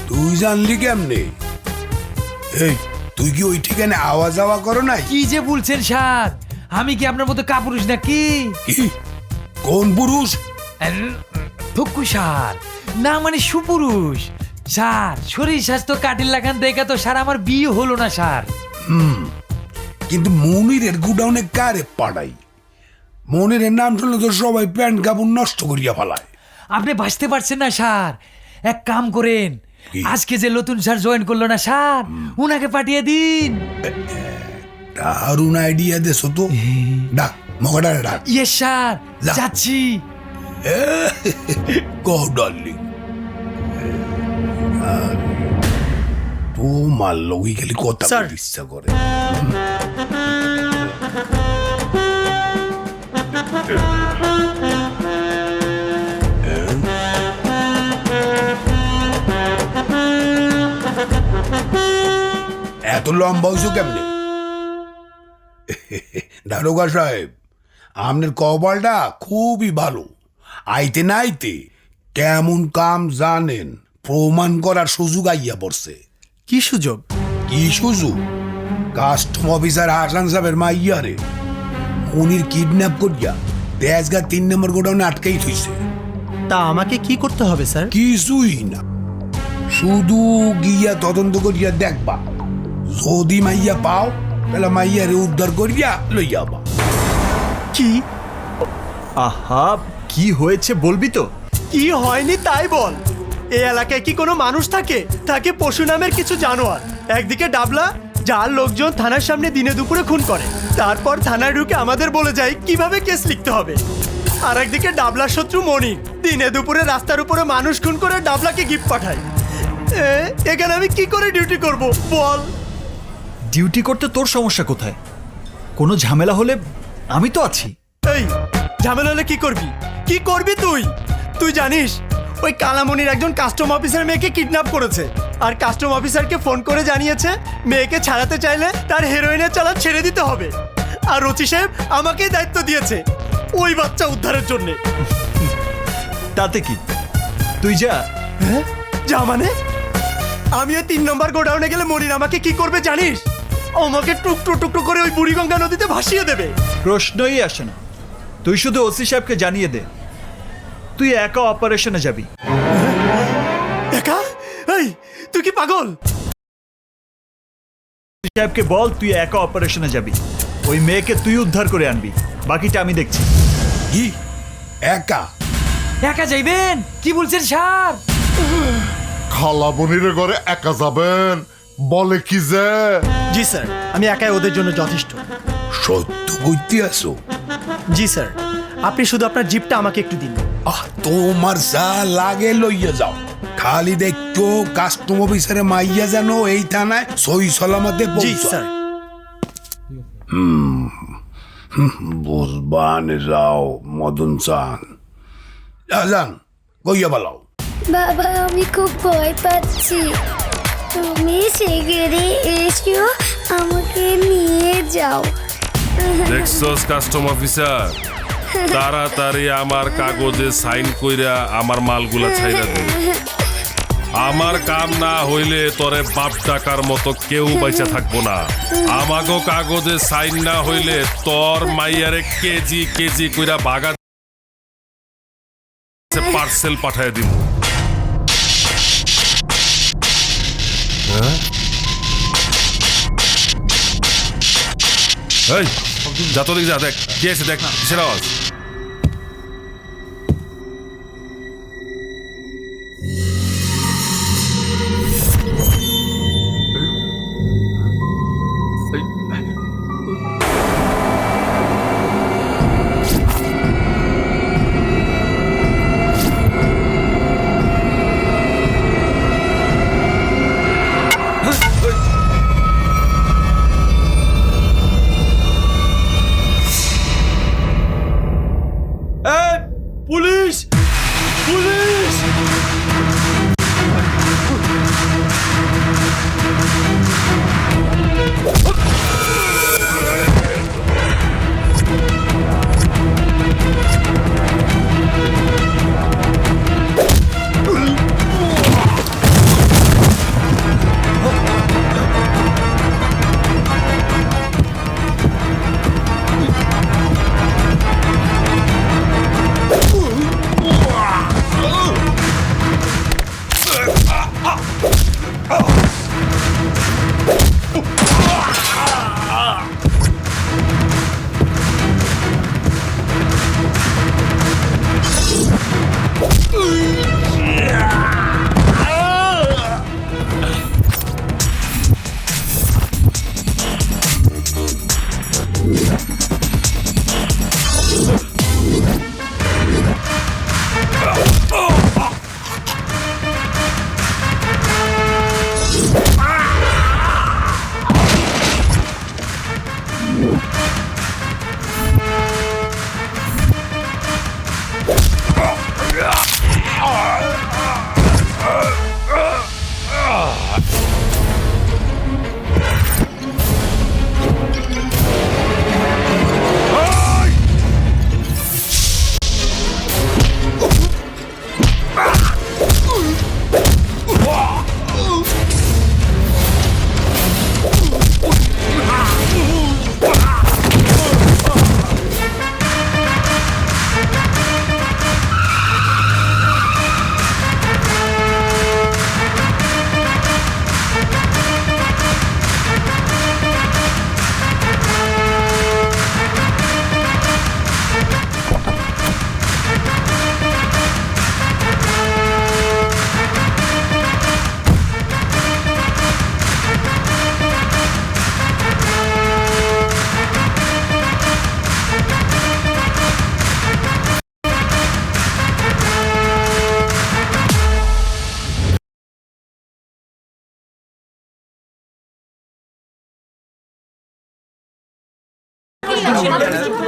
তুই জানলি কেমনে? এই তুই কি ওই ঠিকানে আওয়া যাওয়া করো নাই? কি যে বলছেন স্যার, আমি কি আপনার মতো কাপুরুষ নাকি? কি কোন পুরুষ? থুকু স্যার, না মানে সুপুরুষ স্যার। শরীর স্বাস্থ্য কাটিল লাগান দেখে তো স্যার আমার বিয়ে হলো না স্যার। কিন্তু মনিরের গুডাউনে কারে পাঠাই? মনিরের নাম শুনলে তো সবাই প্যান্ট কাপড় নষ্ট করিয়া ফেলায়। আপনি বাঁচতে পারছেন না স্যার, এক কাম করেন, আজকে যে নতুন স্যার জয়েন করলো না স্যার, উনাকে পাঠিয়ে দিন। দারুণ আইডিয়া দেছো তো। ডাক মগাডারে ডাক। ইয়েস স্যার, যাচ্ছি। গো ডার্লিং, তোমার লগি খালি কথা বলতে ইচ্ছা করে। এত লম্বা হইছো কেমনে? দারোগা সাহেব, আপনার কপালটা খুবই ভালো। আইতে না আইতে কেমন কাম জানেন প্রমাণ করার সুযোগ আইয়া পড়ছে। কি সুযোগ? কি সুযোগ? কাস্টম অফিসার হাসান সাহেবের মাইয়ারে মনির কিডন্যাপ করিয়া তেজগা 3 নম্বর গোডাউনে আটকাই থইছে। তা আমাকে কি করতে হবে স্যার? কিছুই না, শুধু গিয়া তদন্ত করিয়া দেখবা। যদি মাইয়া পাও তাহলে মাইয়ারে উদ্ধার করিয়া লইয়া বা। কি? আহা, কি হয়েছে বলবি তো? কি হয়নি তাই বল। এই এলাকায় কি কোনো মানুষ থাকে? থাকে পশু নামের কিছু জানোয়ার। একদিকে ডাবলা, যার লোকজন থানার সামনে দিনে দুপুরে খুন করে, তারপর থানায় ঢুকে আমাদের বলে যায় কিভাবে কেস লিখতে হবে। আর একদিকে ডাবলার শত্রু মনি, দিনে দুপুরে রাস্তার উপরে মানুষ খুন করে ডাবলাকে গিফট পাঠায়। এখানে আমি কি করে ডিউটি করব বল? ডিউটি করতে তোর সমস্যা কোথায়? কোনো ঝামেলা হলে আমি তো আছি। এই ঝামেলা হলে কি করবি? কি করবি তুই? তুই জানিস ওই কালামনির একজন কাস্টম অফিসার মেয়েকে কিডন্যাপ করেছে, আর কাস্টম অফিসারকে ফোন করে জানিয়েছে মেয়েকে ছাড়াতে চাইলে তার হেরোইনের চালান ছেড়ে দিতে হবে। আর ওসি সাহেব আমাকেই দায়িত্ব দিয়েছে ওই বাচ্চা উদ্ধারের জন্য। তাতে কি, তুই যা। হ্যাঁ, যা মানে? আমি ওই 3 নম্বর গোডাউনে গেলে মনির আমাকে কি করবে জানিস? আমাকে টুকরো টুকরো করে ওই বুড়িগঙ্গা নদীতে ভাসিয়ে দেবে। প্রশ্নই আসে না। তুই শুধু ওসি সাহেবকে জানিয়ে দে তুই একা অপারেশনে যাবি। একা? এই তুই কি পাগল? ওসি সাহেবকে বল তুই একা অপারেশনে যাবি। ওই মেয়েকে তুই উদ্ধার করে আনবি, বাকিটা আমি দেখছি। কি একা? একা যাইবেন? কি বলছেন স্যার? খালা বনিরের ঘরে একা যাবেন বলে কি যে? জি স্যার, আমি একাই ওদের জন্য যথেষ্ট। সত্য কইতে আসো? জি স্যার, আপনি শুধু আপনার জিপটা আমাকে একটু দিন। তোমার যা লাগে লইয়া যাও, খালি দেখতো কাস্টম অফিসারে মাইয়া যেন এই থানায় সই সালামতে জি পৌঁছায়। স্যার। বুঝবানে যাও মদন চান। যান কইয়া বলাও। বাবা, আমি খুব ভয় পাচ্ছি, তুমি শিগগিরই এসো, আমাকে নিয়ে যাও। দেখছস কাস্টম অফিসার, তাড়াতাড়ি আমার কাগজে সাইন কইরা আমার মালগুলা ছাইরা দে। আমার কাম না হইলে তোরে বাপ টাকার মতো কেউ বাইচা থাকবো না। আমাগো কাগজে সাইন না হইলে তোর মাইয়ারে কেজি কেজি কইরা বাগা পার্সেল পাঠায় দিব। এই যা তো দিক যা, দেখ কে আছে, দেখ কিসের আওয়াজ।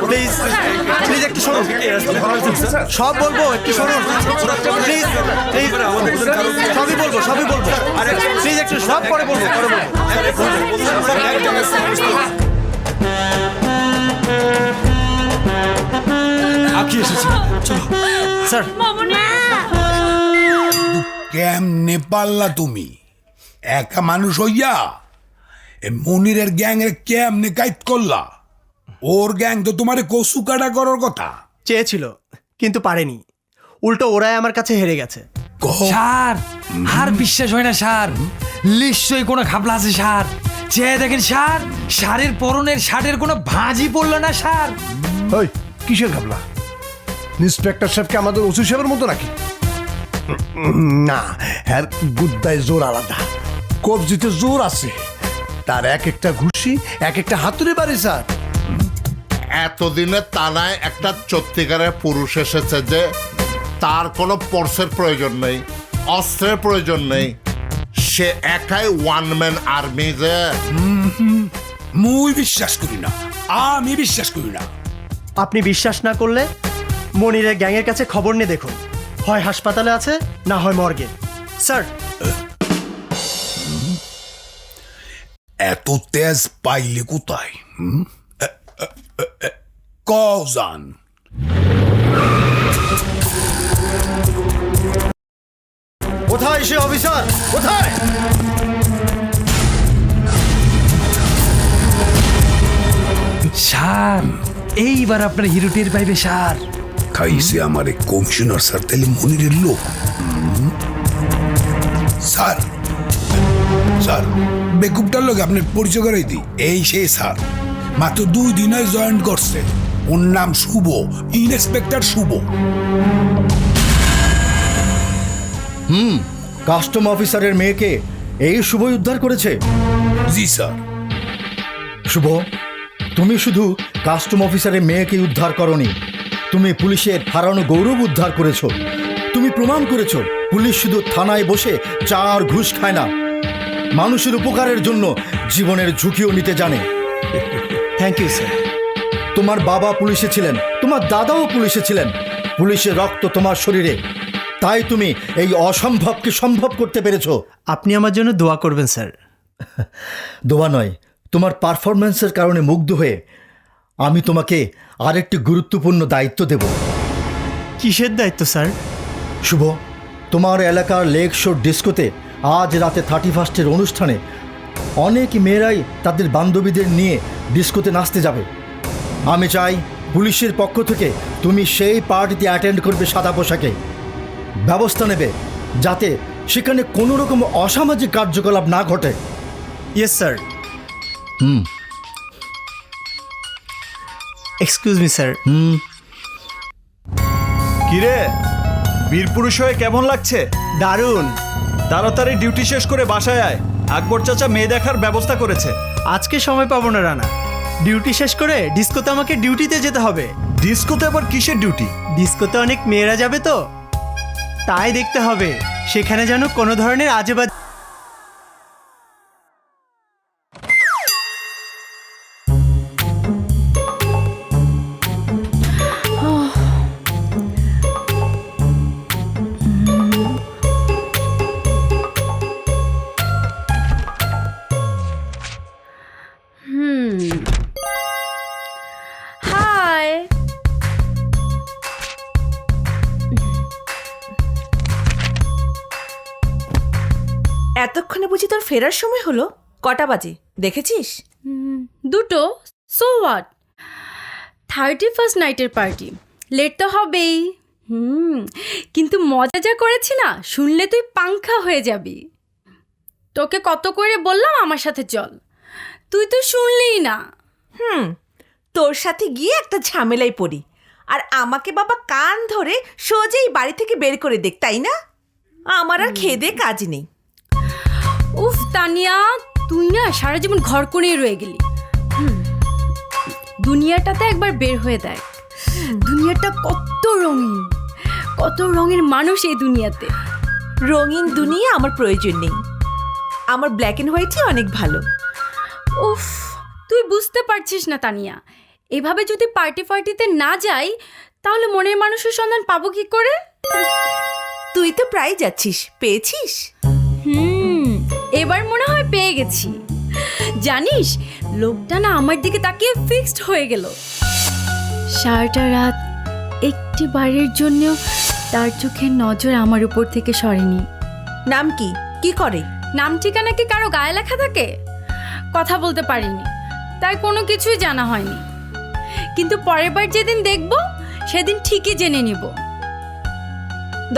প্লিজ প্লিজ একটু শুনুন, সব বলবো, একটু শুনুন প্লিজ প্লিজ, সবই বলবো আরে প্লিজ একটু সব পরে বলবো আঁকি এসেছে, চলো স্যার। কেমনে পারলা তুমি একা মানুষ হইয়া এ মনিরের গ্যাং এর কেমনে কাইট করলা? ওর গ্যাং তো তোমারে কসু কাটা করার কথা। চেয়েছিল কিন্তু পারেনি, উল্টো ওরাই আমার কাছে হেরে গেছে। স্যার আর বিশ্বাস হয় না স্যার, নিশ্চয়ই কোনো ঘাপলা আছে স্যার। চেয়ে দেখেন স্যার, স্যারের পরনের শার্টের কোনো ভাঁজি পড়লো না স্যার। ওই কিসের ঘাবলা? ইন্সপেক্টর সাহেবকে আমাদের ওসি সাহেবের মতো নাকি? না, হ্যাঁ গুদ্দায় জোর আলাদা, কবজিতে জোর আছে, তার এক একটা ঘুষি এক একটা হাতুড়ে বাড়ি স্যার। এতদিনে তানায় একটা সত্যিকারের পুরুষ এসেছে যে তার কোনো ফোর্সের প্রয়োজন নেই, অস্ত্রের প্রয়োজন নেই, সে একাই ওয়ান ম্যান আর্মি যে। মুই বিশ্বাস করি না, আমি বিশ্বাস করি না। আপনি বিশ্বাস না করলে মনিরের গ্যাংয়ের কাছে খবর নিয়ে দেখুন, হয় হাসপাতালে আছে না হয় মর্গে। স্যার এত তেজ পাইলে কোথায়? কজান কোথায় সে অফিসার, কোথায়? স্যার এইবার আপনার হিরো টের পাইবে স্যার। খাইছে আমার এই কমিশনার স্যার, তাহলে মনিরের লোক। স্যার স্যার বেকুবটার লোক আপনার পরিচয় করাই দিই, এই সেই স্যার মাত্র 2 দিন জয়েন করছে। ওর নাম শুভ, ইন্সপেক্টর শুভ। কাস্টম অফিসারের মেয়েকে এই শুভই উদ্ধার করেছে। জি স্যার। শুভ, তুমি শুধু কাস্টম অফিসারের মেয়েকে উদ্ধার করনি, তুমি পুলিশের হারানো গৌরব উদ্ধার করেছো। তুমি প্রমাণ করেছো পুলিশ শুধু থানায় বসে চা আর ঘুষ খায় না, মানুষের উপকারের জন্য জীবনের ঝুঁকিও নিতে জানে। Thank you sir. তোমার বাবা পুলিশে ছিলেন, তোমার দাদাও পুলিশে ছিলেন, পুলিশের রক্ত তোমার শরীরে, তাই তুমি এই অসম্ভবকে সম্ভব করতে পেরেছো। আপনি আমার জন্য দোয়া করবেন স্যার। দোয়া নয়, তোমার পারফরম্যান্সের কারণে মুগ্ধ হয়ে আমি তোমাকে আরেকটি গুরুত্বপূর্ণ দায়িত্ব দেব। কিসের দায়িত্ব স্যার? শুভ, তোমার এলাকার লেক শোর ডিস্কোতে আজ রাতে 31-এর অনুষ্ঠানে অনেক মেয়েরাই তাদের বান্ধবীদের নিয়ে ডিস্কোতে নাচতে যাবে। আমি চাই পুলিশের পক্ষ থেকে তুমি সেই পার্টিতে অ্যাটেন্ড করবে সাদা পোশাকে। ব্যবস্থা নেবে যাতে সেখানে কোনো রকম অসামাজিক কার্যকলাপ না ঘটে। Yes sir. Excuse me sir. কিরে, বীরপুরুষ হয়ে কেমন লাগছে? দারুণ। তাড়াতাড়ি ডিউটি শেষ করে বাসায় আয়, আকবর চাচা মেয়ে দেখার ব্যবস্থা করেছে। আজকে সময় পাবো না রানা, ডিউটি শেষ করে ডিস্কোতে আমাকে ডিউটিতে যেতে হবে। ডিস্কোতে আবার কিসের ডিউটি? ডিস্কোতে অনেক মেয়েরা যাবে তো, তাই দেখতে হবে সেখানে যেন কোনো ধরনের আজেবাজে। হাই। এতক্ষণে বুঝি তোর ফেরার সময় হলো? কটা বাজে দেখেছিস? 2টো। সো হোয়াট, 31st নাইটের পার্টি, লেট তো হবেই। কিন্তু মজা যা করেছি না, শুনলে তুই পাংখা হয়ে যাবি। তোকে কত করে বললাম আমার সাথে চল, তুই তো শুনলিই না। তোর সাথে গিয়ে একটা ঝামেলায় পড়ি, আর আমাকে বাবা কান ধরে সোজাই বাড়ি থেকে বের করে দেখ, তাই না? আমার আর খেদে কাজ নেই। উফ তানিয়া, তুই না সারা জীবন ঘর করেই রয়ে গেলি। দুনিয়াটাতে একবার বের হয়ে দেখ, দুনিয়াটা কত রঙিন, কত রঙের মানুষ এই দুনিয়াতে। রঙিন দুনিয়া আমার প্রয়োজন নেই, আমার ব্ল্যাক অ্যান্ড হোয়াইটই অনেক ভালো। উফ, তুই বুঝতে পারছিস না তানিয়া, এভাবে যদি পার্টিতে না যাই তাহলে মনের মানুষের সন্ধান পাবো কি করে? তুই তো প্রায় যাচ্ছিস, পেয়েছিস? এবার মনে হয় পেয়ে গেছি। জানিস, লোকটা না আমার দিকে তাকিয়ে ফিক্সড হয়ে গেল। সারাটা রাত একটি বারের জন্য তার চোখের নজর আমার উপর থেকে সরেনি। নাম কি? কি করে? নাম ঠিকানা কি কারো গায়ে লেখা থাকে? কথা বলতে পারিনি, তাই কোনো কিছুই জানা হয়নি। কিন্তু পরের বার যেদিন দেখব সেদিন ঠিকই জেনে নিব।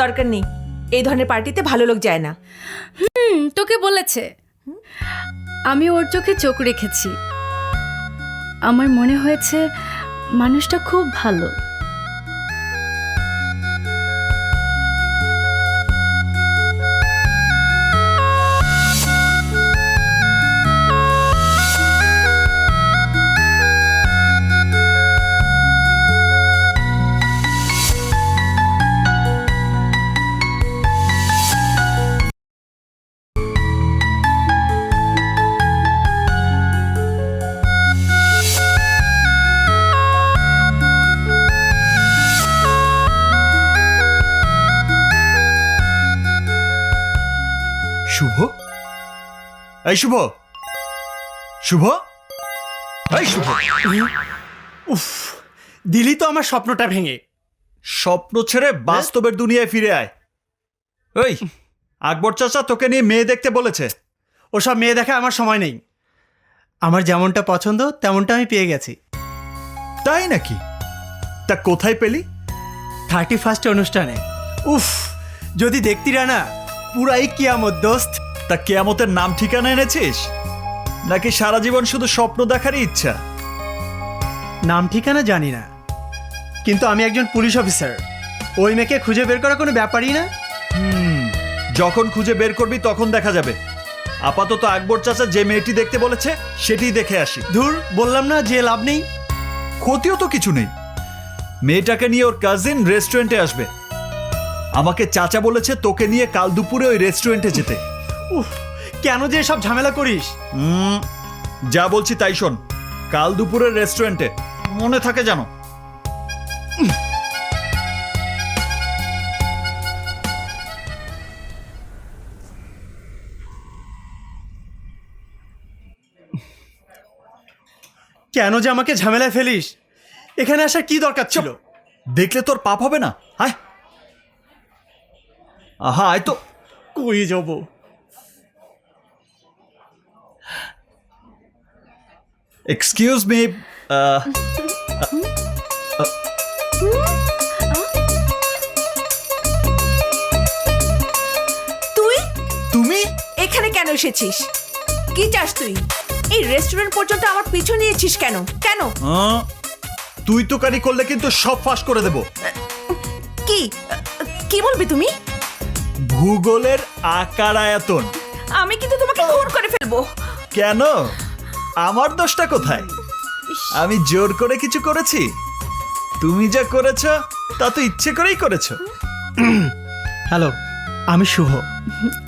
দরকার নেই, এই ধরনের পার্টিতে ভালো লোক যায় না। তোকে বলেছে। আমি ওর চোখে চোখ রেখেছি। আমার মনে হয়েছে মানুষটা খুব ভালো। শুভ, এই শুভ, শুভ, এই শুভ। উফ, দিলি তো আমার স্বপ্নটা ভেঙে। স্বপ্ন ছেড়ে বাস্তবের দুনিয়ায় ফিরে আয়। ওই আকবর চাচা তোকে নিয়ে মেয়ে দেখতে বলেছে। ওসব মেয়ে দেখা আমার সময় নেই। আমার যেমনটা পছন্দ তেমনটা আমি পেয়ে গেছি। তাই নাকি? তা কোথায় পেলি? 31 অনুষ্ঠানে। উফ, যদি দেখতিরা না, পুরাই কিয়ামত দোস্ত। তা কেয়ামতের নাম ঠিকানা এনেছিস নাকি সারা জীবন শুধু স্বপ্ন দেখারই ইচ্ছা? নাম ঠিকানা জানি না, কিন্তু আমি একজন পুলিশ অফিসার। ওই মেয়েকে খুঁজে বের করা কোনো ব্যাপারই না। যখন খুঁজে বের করবি তখন দেখা যাবে। আপাতত আকবর চাচা যে মেয়েটি দেখতে বলেছে সেটিই দেখে আসি। ধুর, বললাম না যে লাভ নেই। ক্ষতিও তো কিছু নেই। মেয়েটাকে নিয়ে ওর কাজিন রেস্টুরেন্টে আসবে। আমাকে চাচা বলেছে তোকে নিয়ে কাল দুপুরে ওই রেস্টুরেন্টে যেতে। উফ, কেন যে সব ঝামেলা করিস? যা বলছি তাই শোন। কাল দুপুরের রেস্টুরেন্টে, মনে থাকে জানো। কেন যে আমাকে ঝামেলায় ফেলিস? এখানে আসার কি দরকার ছিল? দেখলে তোর পাপ হবে না? হায়, আহা, আয় তো। কই যাব? Excuse me. তুমি এখানে কেন এসেছিস? কি চাস তুই? এই রেস্টুরেন্ট পর্যন্ত আমার পিছু নিয়েছিস কেন? কেন? তুই তো কারি করলে কিন্তু সব ফাঁস করে দেব। কি কি বলবি তুমি? ভূগোলের আকার আয়তন। আমি কিন্তু তোমাকে খুন করে ফেলবো। কেন? আমার দোষটা কোথায়? আমি জোর করে কিছু করেছি? তুমি যা করেছ তা তো ইচ্ছে করেই করেছ। হ্যালো, আমি শুভ।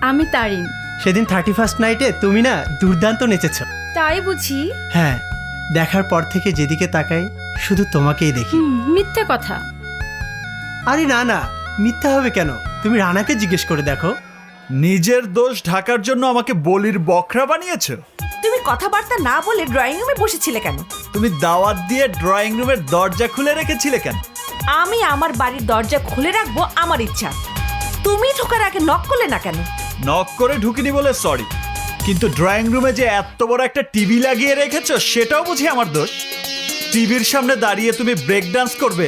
আমি তারিন। সেদিন 31 নাইটে তুমি না দুর্দান্ত নেচেছ। তাই বুঝি? হ্যাঁ, দেখার পর থেকে যেদিকে তাকাই শুধু তোমাকেই দেখি। মিথ্যে কথা। আরে না না, মিথ্যা হবে কেন? তুমি রানাকে জিজ্ঞেস করে দেখো। নিজের দোষ ঢাকার জন্য আমাকে বলির বকরা বানিয়েছো। তুমি কথাবার্তা না বলে ড্রয়িং রুমে বসেছিলে কেন? তুমি দাওয়াত দিয়ে ড্রয়িং রুমের দরজা খুলে রেখেছিলে কেন? আমি আমার বাড়ির দরজা খুলে রাখবো আমার ইচ্ছা। তুমি ঢোকার আগে নক করলে না কেন? নক করে ঢুকিনি বলে সরি, কিন্তু ড্রয়িং রুমে যে এত বড় একটা টিভি লাগিয়ে রেখেছো সেটাও বুঝি আমার দোষ। টিভির সামনে দাঁড়িয়ে তুমি ব্রেক ডান্স করবে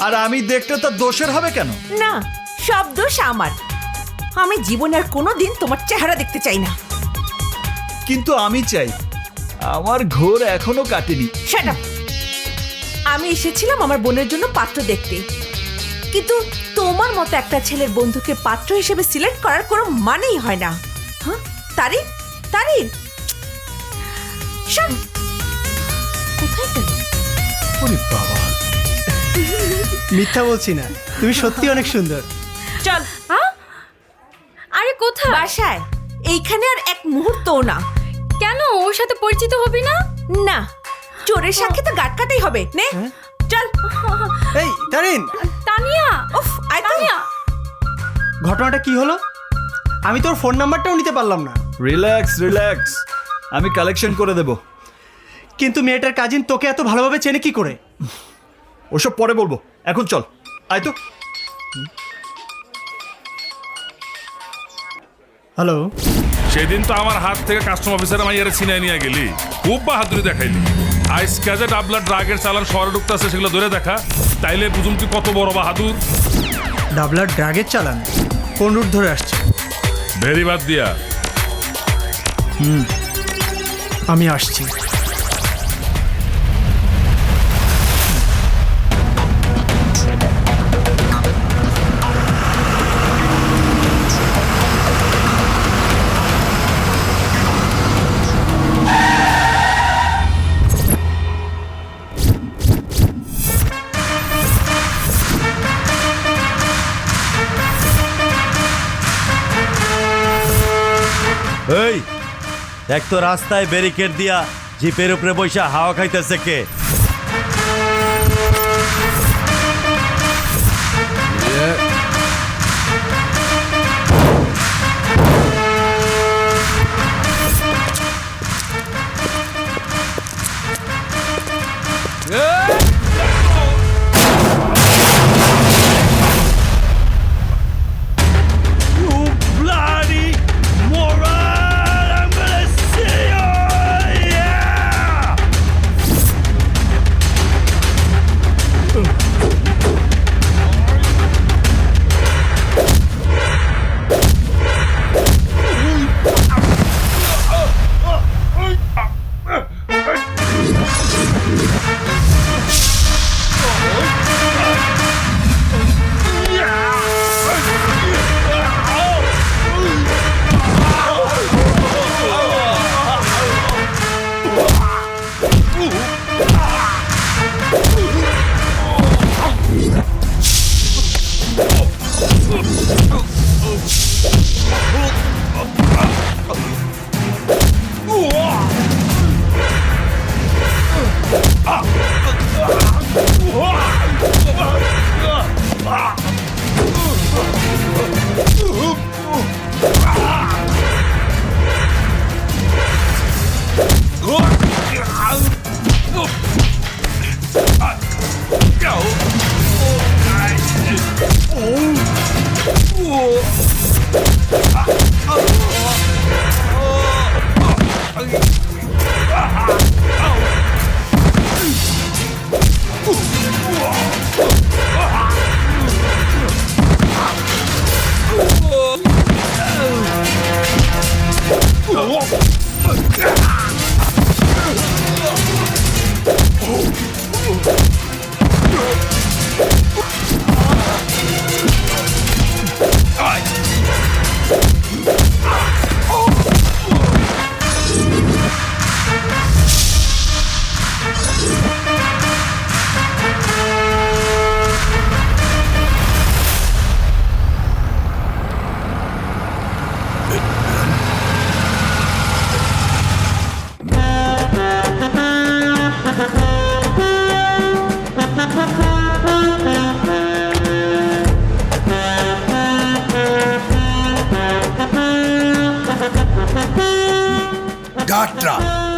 আর আমি দেখতে তার দোষের হবে কেন? না, সব দোষ আমার। আমি জীবনে আর কোনোদিন তোমার চেহারা দেখতে চাই না। কিন্তু আমি চাই। আমার ঘোর এখনো কাটেনি। Shut up. আমি এসেছিলাম আমার বোনের জন্য পাত্র দেখতে, কিন্তু তোমার মতো একটা ছেলের বন্ধুকে পাত্র হিসেবে সিলেক্ট করার কোনো মানেই হয় না। হ্যাঁ, তারিন, তারিন, কোথায় গেল? ওরে বাবা, মিথ্যা বলছি না, তুমি সত্যি অনেক সুন্দর। চল। আরে কোথায়? বাসায়। এইখানে আর এক মুহূর্তও না। কেন? ওর সাথে পরিচিত হবি না? না, চোরের সাক্ষী তো গাট কাটাই হবে। নে চল। এই তারিন, তানিয়া, উফ, আয় তো। তানিয়া, ঘটনাটা কি হলো? আমি তোর ফোন নাম্বারটাও নিতে পারলাম না। রিল্যাক্স রিল্যাক্স, আমি কালেকশন করে দেব। কিন্তু মেয়েটার কাজিন তোকে এত ভালোভাবে চেনে কি করে? ওসব পরে বলবো, এখন চল, আয় তো। হ্যালো, সেদিন তো আমার হাত থেকে কাস্টম অফিসার মাইয়ারে ছিনাই নিয়ে গেলি, খুব বাহাদুরি দেখাইলি। আইস কাজে ডাবলার ড্রাগের চালান শহরে ঢুকতেছে, সেগুলো ধরে দেখা, তাইলে বুঝুম তুই কত বড় বাহাদুর। ডাবলার ড্রাগের চালান কোন রুট ধরে আসছে? ভেরি বাদ দিয়া। আমি আসছি। এই দেখ তো, রাস্তায় ব্যারিকেড দিয়া জিপের উপরে বৈশা হাওয়া খাইতেছে কে?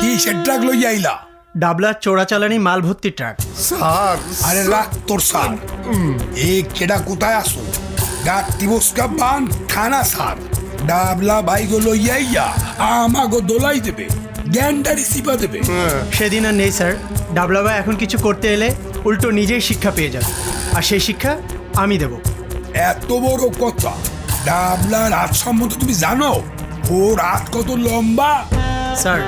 কিসের ট্রাক লইয়া আইলা? ডাবলার চোরাচালানি মাল ভর্তি ট্রাক। স্যার, আরে রাখ তোর স্যার। এ কেডা কোথায় আসো? গাত্তি বসকা বান থানা স্যার। ডাবলা বাইগো লইয়া আইয়া আমাগো দোলাই দেবে, গ্যান্ডারি সিপা দেবে। সেদিন আর নেই স্যার। ডাবলা ভাই এখন কিছু করতে এলে উল্টো নিজেই শিক্ষা পেয়ে যাবে, আর সেই শিক্ষা আমি দেব। এত বড় কথা! ডাবলা রাত সম্বন্ধে তুমি জানো? ও রাত কত লম্বা? স্যার,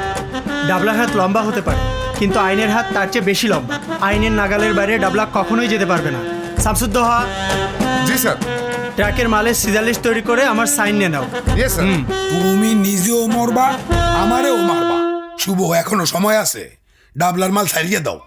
ডাবলার হাত লম্বা হতে পারে, কিন্তু আইনের হাত তার চেয়ে বেশি লম্বা। আইনের নাগালের বাইরে ডাবলা কখনোই যেতে পারবে না। শামসুদ্দোহা। জি স্যার। ট্রাকের মালের সিজার তৈরি করে আমার সাইন নিয়ে নাও। Yes sir. তুমি নিজেও মরবা, আমারেও মারবা। শুভ, এখনো সময় আছে, ডাবলার মাল ছাড়িয়ে দাও।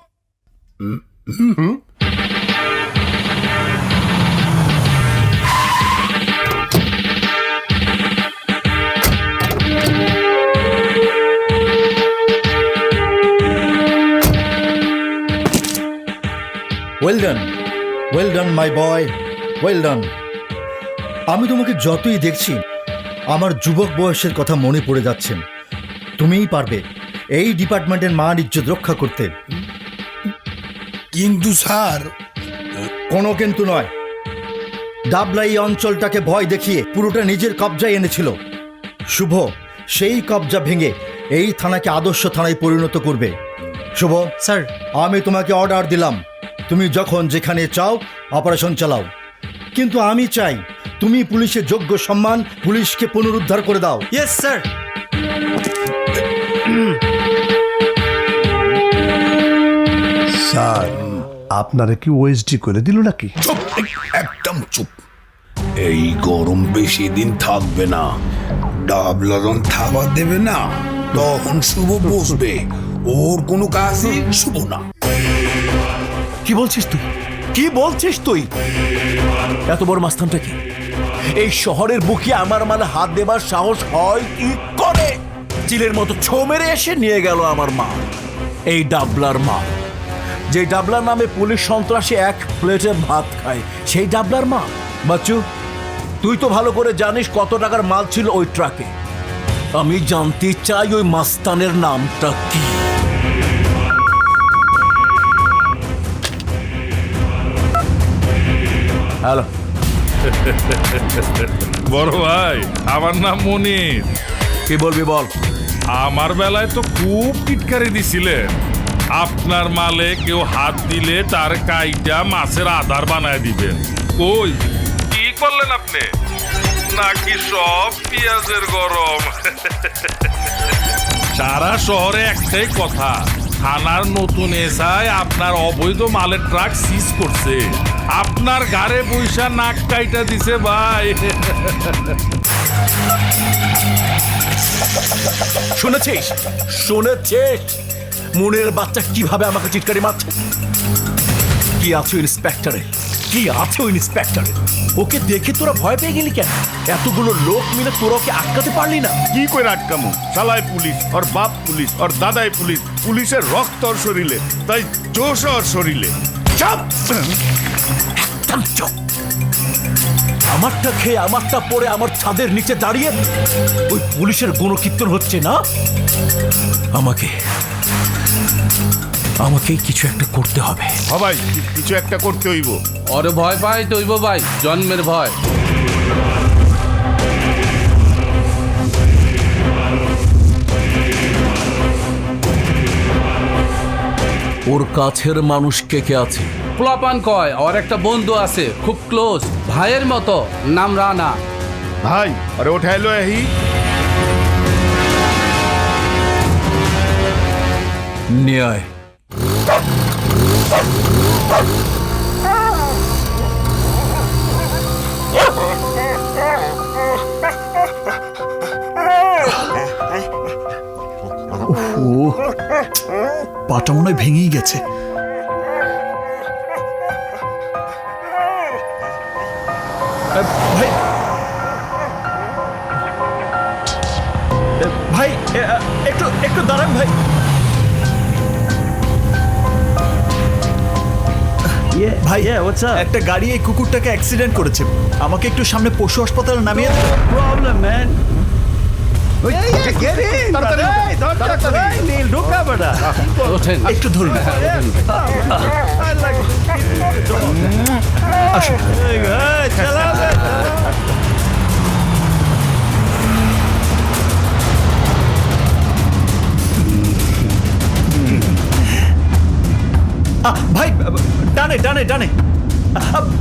ওয়েল ডান মাই বয়, ওয়েল ডান। আমি তোমাকে যতই দেখছি আমার যুবক বয়সের কথা মনে পড়ে যাচ্ছে। তুমিই পারবে এই ডিপার্টমেন্টের মান ইজ্জত রক্ষা করতে। কিন্তু স্যার, কোনো কিন্তু নয়। ডাবলা এই অঞ্চলটাকে ভয় দেখিয়ে পুরোটা নিজের কবজায় এনেছিল। শুভ সেই কবজা ভেঙে এই থানাকে আদর্শ থানায় পরিণত করবে। শুভ স্যার, আমি তোমাকে অর্ডার দিলাম, তুমি যখন যেখানে চাও অপারেশন চালাও, কিন্তু আমি চাই তুমি পুলিশের যোগ্য সম্মান পুলিশকে পুনরুদ্ধার করে দাও। Yes sir. স্যার, আপনারা কি ওএসডি করে দিল নাকি? চুপ, একদম চুপ। এই গরম বেশি দিন থাকবে না। ডাবলা যখন থাবা দেবে না, তখন শুভ বসবে। ওর কোনো কাজই শুভ না। কি বলছিস তুই? কি বলছিস তুই? এত বড় মাস্তানটা কি? এই শহরের বুকে আমার মানে হাত দেবার সাহস হয় কি করে? চিলের মতো ছো মেরে এসে নিয়ে গেল আমার মা, এই ডাবলার মা। যে ডাবলার নামে পুলিশ সন্ত্রাসী এক প্লেটে ভাত খায়, সেই ডাবলার মা। বাচ্চু, তুই তো ভালো করে জানিস কত টাকার মাল ছিল ওই ট্রাকে। আমি জানতে চাই ওই মাস্তানের নামটা কি। হ্যালো, বড় ভাই, আমার নাম মনির। কি বলবি বল। আমার বেলায় তো খুব টিটকারি দিছিলেন। আপনার মালে কেউ হাত দিলে তার কাইটা মাছের আধার বানায় দিবেন। কই কি করলেন আপনি? নাকি সব পেঁয়াজের গরম? সারা শহরে একটাই কথা, থানার নতুন এসআই আপনার অবৈধ মালের ট্রাক সিজ করছে। আপনার ঘাড়ে পয়সা নাক কাইটা দিছে ভাই। শুনেছিস? শুনেছিস মনের বাচ্চা কিভাবে আমাকে চিৎকারি মারছে? কি আছে ইন্সপেক্টরে? কি আছে ইন্সপেক্টরে? ওকে দেখে তোরা ভয় পেয়ে গেলি কেন? এতগুলো লোক মিলে তোরা ওকে আটকাতে পারলি না? কি করে আটকামু? শালায় পুলিশ, ওর বাপ পুলিশ, ওর দাদাই পুলিশ। পুলিশের রক্ত ওর শরীরে, তাই জোশ ওর শরীরে। চুপ! একদম চুপ! আমারটা খেয়ে আমারটা পরে আমার ছাদের নিচে দাঁড়িয়ে ওই পুলিশের গুণকীর্তন হচ্ছে না? আমাকেই কিছু একটা করতে হবে। ভাই, কিছু একটা করতে হইব। ওরে ভয় পাই তৈব ভাই, জন্মের ভয়। ওর কাছের মানুষ কে কে আছে? পোলাপান কয় ওর একটা বন্ধু আছে, খুব ক্লোজ, ভাইয়ের মতো, নাম রানা। ভাই, আরে ওঠাইলো এহি। নিয়ে আয়। পাটা মনে হয় ভেঙেই গেছে। ভাই, ভাই একটু দাঁড়ান ভাই। ভাই, একটা গাড়ি এই কুকুরটাকে অ্যাক্সিডেন্ট করেছে। আমাকে একটু সামনে পশু হাসপাতালে নামিয়ে প্রবলেম ম্যান। একটু ধরুন। আসুন। ভাই, ডানে ডানে ডানে,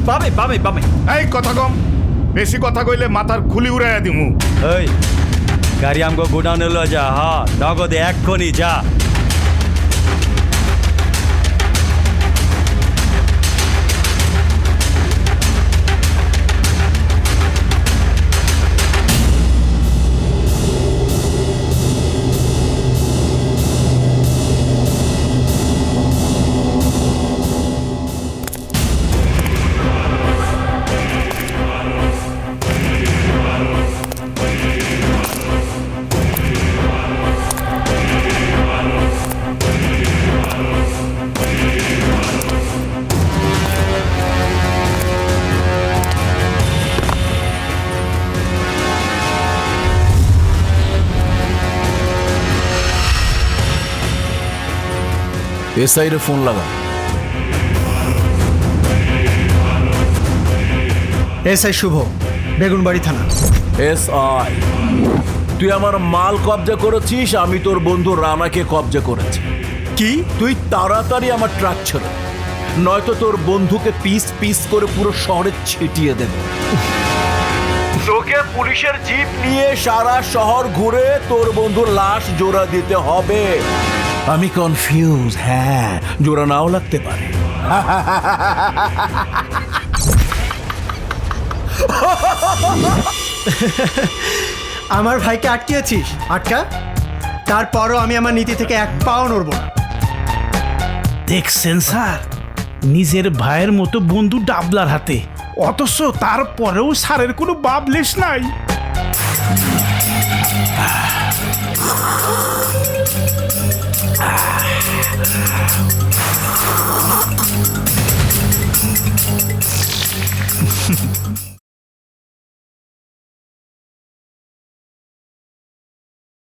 বামে বামে বামে। এই কথা কম, বেশি কথা কইলে মাথার খুলি উড়াইয়া দিমু। এই গাড়ি আমগো গোডাউনে লো যা। হ্যাঁ, নগদে এক্ষুনি যা। এসআই রে ফোন লাগা। এসআই শুভ, বেগুনবাড়ি থানা। এসআই, তুই আমার মাল কবজা করেছিস, আমি তোর বন্ধু রানাকে কবজা করেছি। কি? তুই তাড়াতাড়ি আমার ট্রাক ছেড়ে, নয়তো তোর বন্ধুকে পিস পিস করে পুরো শহরে ছিটিয়ে দেবে। তোকে পুলিশের জিপ নিয়ে সারা শহর ঘুরে তোর বন্ধুর লাশ জোড়া দিতে হবে। আমি কনফিউজ, হ্যাঁ, জোড়া নাও লাগতে পারে। আমার ভাইকে আটকিয়েছিস? আটকা, তারপরও আমি আমার নীতি থেকে এক পাও নড়ব না। দেখছেন স্যার, নিজের ভাইয়ের মতো বন্ধু ডাবলার হাতে, অথচ তারপরেও স্যারের কোনো বাবলেশ নাই।